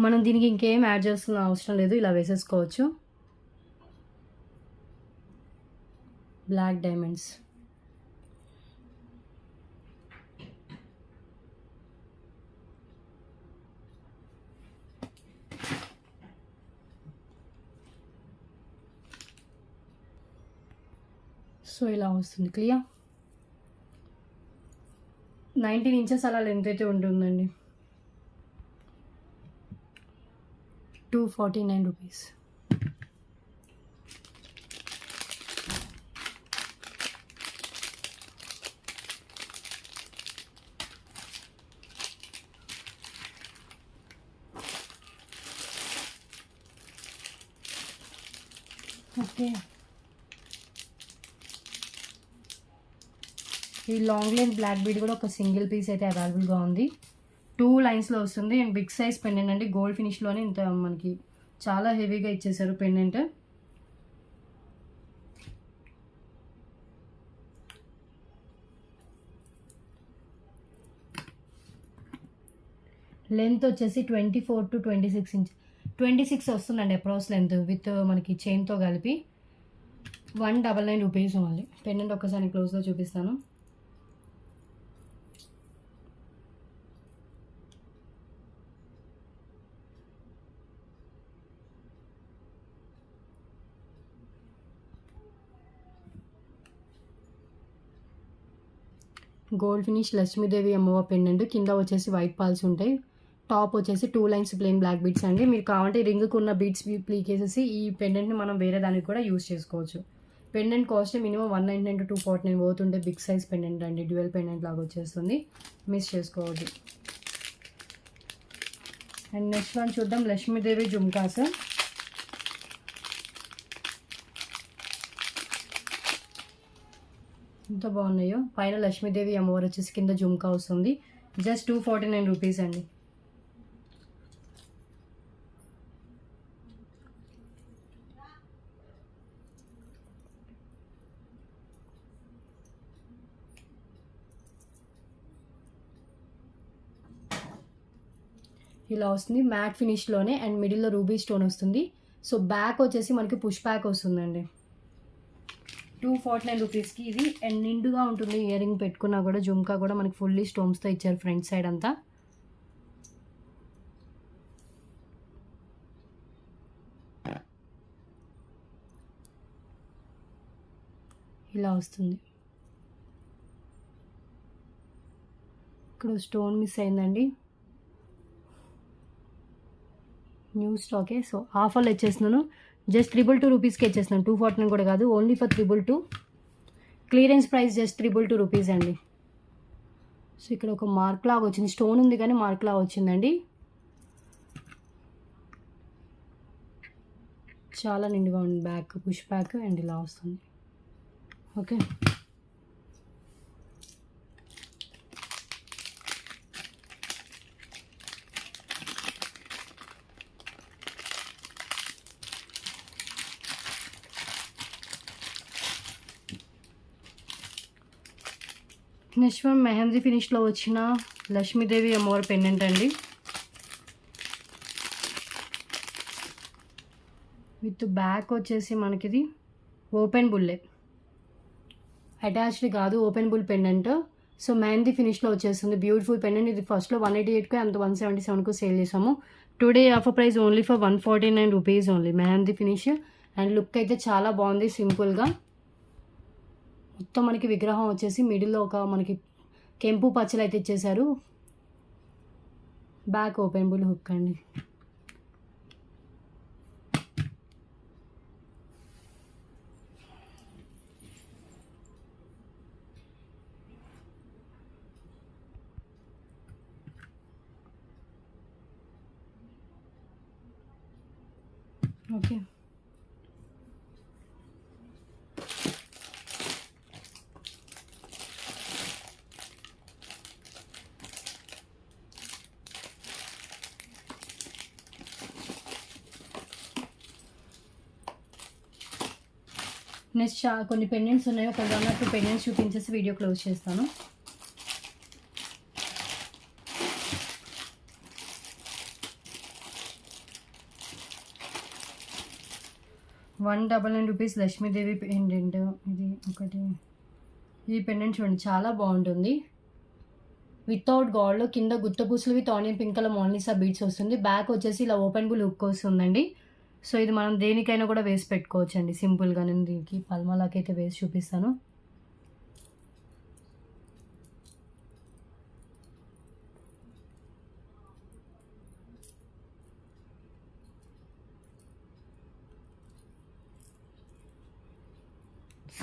మనం దీనికి ఇంకేం యాడ్ చేస్తున్న అవసరం లేదు, ఇలా వేసేసుకోవచ్చు. Black diamonds. సో ఇలా వస్తుంది. క్లియర్. 19 ఇంచెస్ అలా లెంత్ అయితే ఉంటుందండి. 249 రూపీస్. ఓకే. ఈ లాంగ్ లెంత్ బ్లాక్ బీడ్ కూడా ఒక సింగిల్ పీస్ అయితే అవైలబుల్గా ఉంది. 2 లైన్స్లో వస్తుంది. అండ్ బిగ్ సైజ్ పెండెంట్ అండి. గోల్డ్ ఫినిష్లోనే ఇంత మనకి చాలా హెవీగా ఇచ్చేసారు పెండెంట్. లెంత్ వచ్చేసి 24 to 26 ఇంచ్. 26 వస్తుందండి అప్రాక్స్ లెంత్ విత్ మనకి చైన్తో కలిపి. 199 రూపీస్ ఓన్లీ. పెండెంట్ ఒక్కసారి క్లోజ్లో చూపిస్తాను. గోల్డ్ ఫినిష్ లక్ష్మీదేవి అమ్మవారి పెండెంట్. కింద వచ్చేసి వైట్ పాల్స్ ఉంటాయి. టాప్ వచ్చేసి 2 లైన్స్ ప్లెయిన్ బ్లాక్ బీడ్స్ అండి. మీరు కావాలంటే రింగ్కు ఉన్న బీడ్స్ ప్లీకేసేసి ఈ పెండెంట్ని మనం వేరే దానికి కూడా యూస్ చేసుకోవచ్చు. పెండెంట్ కాస్ట్ మినిమం 199 to 249 పోతుంటే బిగ్ సైజ్ పెండెంట్ అండి. డ్యూయల్ పెండెంట్ లాగా వచ్చేస్తుంది. మిస్ చేసుకోవద్దు. అండ్ నెక్స్ట్ వన్ చూద్దాం. లక్ష్మీదేవి జుమ్కాస్. ఎంత బాగున్నాయో. పైన లక్ష్మీదేవి అమ్మవారు వచ్చేసి కింద జుమ్కా వస్తుంది. జస్ట్ 249 రూపీస్ అండి. ఇలా వస్తుంది మ్యాట్ ఫినిష్లోనే. అండ్ మిడిల్లో రూబీ స్టోన్ వస్తుంది. సో బ్యాక్ వచ్చేసి మనకి పుష్ బ్యాక్ వస్తుందండి. 249 రూపీస్కి ఇది. అండ్ నిండుగా ఉంటుంది. ఇయర్ రింగ్ పెట్టుకున్నా కూడా జుమ్కా కూడా మనకి ఫుల్లీ స్టోన్స్తో ఇచ్చారు ఫ్రంట్ సైడ్ అంతా. ఇలా వస్తుంది. ఇక్కడ స్టోన్ మిస్ అయిందండి. న్యూ స్టాకే. సో ఆఫర్లో ఇచ్చేస్తున్నాను. జస్ట్ 222 రూపీస్కి ఇచ్చేస్తున్నాను. 249 కూడా కాదు. Only for 222. Clearance price just 222 rupees అండి. సో ఇక్కడ ఒక మార్క్ లాగా వచ్చింది. స్టోన్ ఉంది కానీ మార్క్ లాగా వచ్చిందండి. చాలా నిండుగా ఉంది. బ్యాక్ పుష్ బ్యాక్ అండ్ ఇలా వస్తుంది. ఓకే. నెక్స్ట్ వన్ మెహందీ ఫినిష్లో వచ్చిన లక్ష్మీదేవి అమ్మవారి పెండెంట్ అండి. విత్ బ్యాక్ వచ్చేసి మనకిది ఓపెన్ బుల్లే. అటాచ్డ్ కాదు, ఓపెన్ బుల్ పెండెంట్. సో మెహందీ ఫినిష్లో వచ్చేస్తుంది. Beautiful pendant. ఇది ఫస్ట్లో 188కు అంత 177కు సేల్ చేసాము. Today offer price only for 149 rupees only. Mehendi finish and look అయితే చాలా బాగుంది. సింపుల్గా మొత్తం మనకి విగ్రహం వచ్చేసి మిడిల్లో ఒక మనకి కెంపు పచ్చలు అయితే ఇచ్చేసారు. బ్యాక్ ఓపెనబుల్ హుక్ అండి. ఓకే, నెక్స్ట్ కొన్ని పెండెంట్స్ ఉన్నాయి. ఒక 1 or 2 పెండెంట్స్ చూపించేసి వీడియో క్లోజ్ చేస్తాను. ₹199 లక్ష్మీదేవి పెండెంట్. ఇది ఒకటి. ఈ పెండెంట్ చూడండి చాలా బాగుంటుంది. వితౌట్ గాడ్లో కింద గుత్తపూసలు with onion pink colour Mona Lisa beads వస్తుంది. బ్యాక్ వచ్చేసి ఇలా ఓపెనబుల్ హుక్ వస్తుందండి. సో ఇది మనం దేనికైనా కూడా వేసి పెట్టుకోవచ్చు అండి సింపుల్గా. నేను దీనికి పల్మలాకి అయితే వేసి చూపిస్తాను.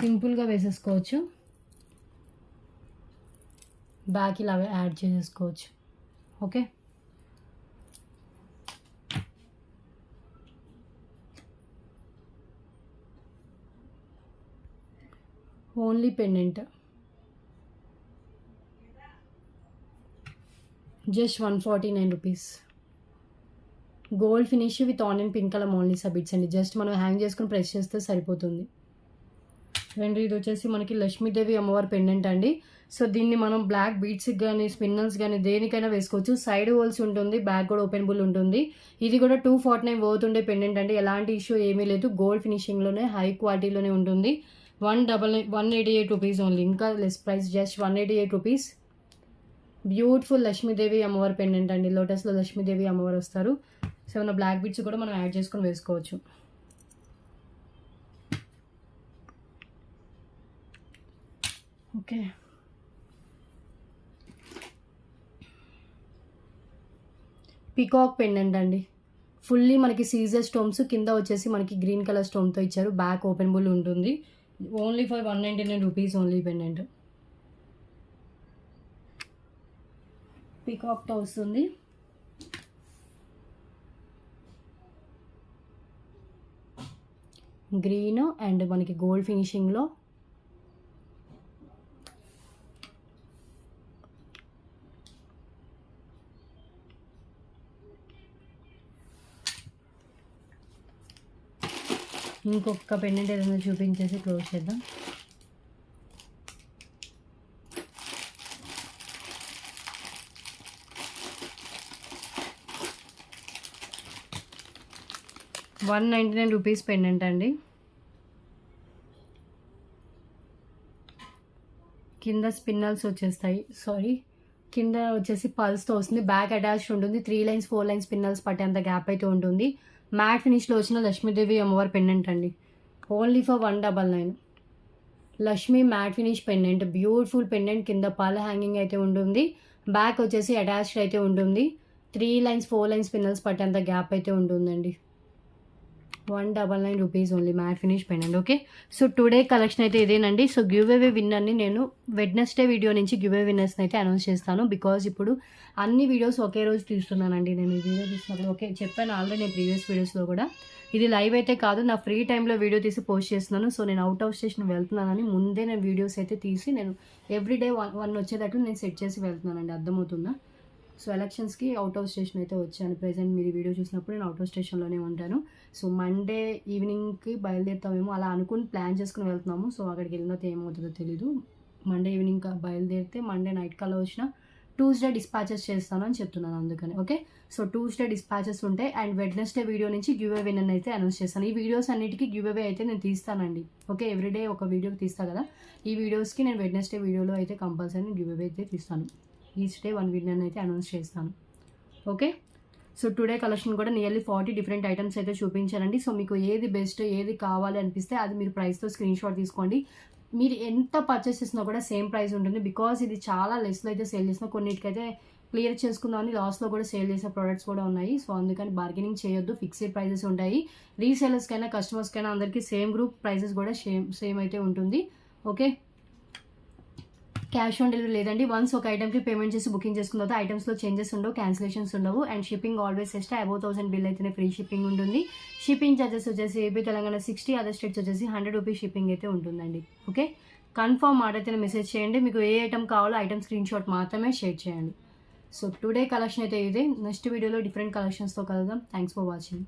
సింపుల్గా వేసేసుకోవచ్చు. బ్యాక్ ఇలా యాడ్ చేసేసుకోవచ్చు. Okay, only pendant just 149 rupees. Gold finish with onion pink colour Mona Lisa beads అండి. జస్ట్ మనం హ్యాంగ్ చేసుకుని ప్రెస్ చేస్తే సరిపోతుంది. అండ్ ఇది వచ్చేసి మనకి లక్ష్మీదేవి అమ్మవారి పెండెంట్ అండి. సో దీన్ని మనం బ్లాక్ బీడ్స్కి కానీ స్పిన్నల్స్ కానీ దేనికైనా వేసుకోవచ్చు. సైడ్ హోల్స్ ఉంటుంది, బ్యాక్ కూడా ఓపెనబుల్ ఉంటుంది. ఇది కూడా 249 వర్త్ ఉండే పెండెంట్ అండి. ఎలాంటి ఇష్యూ ఏమీ లేదు. గోల్డ్ ఫినిషింగ్లోనే హై క్వాలిటీలోనే ఉంటుంది. 188 రూపీస్ ఓన్లీ. ఇంకా less price, just 188 rupees. Beautiful Lakshmidevi అమ్మవారి పెండెంట్ అండి. లోటస్లో లక్ష్మీదేవి అమ్మవారు వస్తారు. సో ఉన్న బ్లాక్ బీడ్స్ కూడా మనం యాడ్ చేసుకొని వేసుకోవచ్చు. ఓకే, పీకాక్ పెండెంట్ అండి. ఫుల్లీ మనకి సీజర్ స్టోన్స్, కింద వచ్చేసి మనకి గ్రీన్ కలర్ స్టోన్తో ఇచ్చారు. బ్యాక్ ఓపెనబుల్ ఉంటుంది. Only for 199 rupees only pendant. పీకాక్తో వస్తుంది. గ్రీన్ అండ్ మనకి గోల్డ్ ఫినిషింగ్లో. ఇంకొక పెండెంట్ ఏదైనా చూపించేసి క్లోజ్ చేద్దాం. ₹199 పెండెంట్ అండి. కింద స్పిన్నల్స్ వచ్చేస్తాయి. కింద వచ్చేసి పల్స్తో వస్తుంది. బ్యాక్ అటాచ్డ్ ఉంటుంది. 3 లైన్స్ 4 లైన్స్ స్పిన్నల్స్ పట్టేంత గ్యాప్ అయితే ఉంటుంది. మ్యాట్ ఫినిష్లో వచ్చిన లక్ష్మీదేవి అమ్మవారి పెండెంట్ అండి. Only for 199. Lakshmi matte finish pendant. Beautiful pendant. కింద పాల హ్యాంగింగ్ అయితే ఉంటుంది. బ్యాక్ వచ్చేసి అటాచ్డ్ అయితే ఉంటుంది. 3 లైన్స్ 4 లైన్స్ స్పిన్నల్స్ పట్టేంత గ్యాప్ అయితే ఉంటుందండి. 199 rupees only matte finish pendant. Okay, so today collection అయితే ఇదేనండి. సో గివ్ అవే విన్నర్ని నేను వెడ్నెస్డే వీడియో నుంచి గివ్ అవే విన్నర్స్ని అయితే అనౌన్స్ చేస్తాను. బికాజ్ ఇప్పుడు అన్ని వీడియోస్ ఒకే రోజు తీస్తున్నానండి. నేను ఈ వీడియో తీసినప్పుడు ఓకే చెప్పాను ఆల్రెడీ నేను ప్రీవియస్ వీడియోస్లో కూడా. ఇది లైవ్ అయితే కాదు, నా ఫ్రీ టైంలో వీడియో తీసి పోస్ట్ చేస్తున్నాను. సో నేను అవుట్ ఆఫ్ స్టేషన్ వెళ్తున్నానని ముందే నేను వీడియోస్ అయితే తీసి నేను ఎవ్రీడే 1 వచ్చేటట్లు నేను సెట్ చేసి వెళ్తున్నానండి. అర్థమవుతుందా? సో ఎలక్షన్స్కి అవుట్ ఆఫ్ స్టేషన్ అయితే వచ్చాను. ప్రజెంట్ మీరు వీడియో చూసినప్పుడు నేను అవుట్ ఆఫ్ స్టేషన్లోనే ఉంటాను. సో మండే ఈవినింగ్కి బయలుదేరుతామేమో అలా అనుకుని ప్లాన్ చేసుకుని వెళ్తున్నాము. సో అక్కడికి వెళ్ళిన ఏమవుతుందో తెలీదు. మండే ఈవినింగ్ బయలుదేరితే మండే నైట్ కల్లా వచ్చిన ట్యూస్డే డిస్పాచెస్ చేస్తాను అని చెప్తున్నాను అందుకని. ఓకే, సో ట్యూస్డే డిస్పాచెస్ ఉంటాయి అండ్ వెడ్నెస్డే వీడియో నుంచి గివ్ అవే విన్నర్ అయితే అనౌన్స్ చేస్తాను. ఈ వీడియోస్ అన్నిటికీ గివ్ అవే అయితే నేను తీస్తానండి. ఓకే, ఎవ్రీడే ఒక వీడియోకి తీస్తాను కదా, ఈ వీడియోస్కి నేను వెడ్నెస్డే వీడియోలో అయితే కంపల్సరీ గివ్ అవే అయితే తీస్తాను. ఈచ్ డే 1 విన్నర్ అయితే అనౌన్స్ చేస్తాను. ఓకే, సో టుడే కలెక్షన్ కూడా నియర్లీ 40 డిఫరెంట్ ఐటమ్స్ అయితే చూపించానండి. సో మీకు ఏది బెస్ట్, ఏది కావాలి అనిపిస్తే అది మీరు ప్రైస్తో స్క్రీన్ షాట్ తీసుకోండి. మీరు ఎంత పర్చేస్ చేసినా కూడా సేమ్ ప్రైస్ ఉంటుంది. బికాజ్ ఇది చాలా లెస్లో అయితే సేల్ చేసిన, కొన్నిటికైతే క్లియర్ చేసుకుందామని లాస్లో కూడా సేల్ చేసే ప్రోడక్ట్స్ కూడా ఉన్నాయి. సో అందుకని బార్గెనింగ్ చేయొద్దు, ఫిక్స్డ్ ప్రైజెస్ ఉంటాయి. రీసేలర్స్కైనా కస్టమర్స్కైనా అందరికీ సేమ్ గ్రూప్ ప్రైజెస్ కూడా సేమ్ అయితే ఉంటుంది. ఓకే, క్యాష్ ఆన్ డెలివరీ లేదండి. వన్స్ ఒక ఐటమ్కి పేమెంట్ చేసి బుకింగ్ చేసుకున్న తర్వాత ఐటమ్స్లో చేంజెస్ ఉండవు, క్యాన్సిలేషన్స్ ఉండవు. And shipping always extra above 1000 bill అయితేనే ఫ్రీ షిప్పింగ్ ఉంటుంది. షిప్పింగ్ ఛార్జెస్ వచ్చేసి ఏపీ తెలంగాణ 60, అదర్ స్టేట్స్ వచ్చేసి 100 రూపీస్ షిప్పింగ్ అయితే ఉంటుందండి. ఓకే, కన్ఫర్మ్ ఆర్డర్ అయితేనే మెసేజ్ చేయండి. మీకు ఏ ఐటమ్ కావాలో ఐటమ్ స్క్రీన్ షాట్ మాత్రమే షేర్ చేయండి. సో టుడే కలెక్షన్ అయితే ఇదే. నెక్స్ట్ వీడియోలో డిఫరెంట్ కలెక్షన్స్తో కలుద్దాం. Thanks for watching.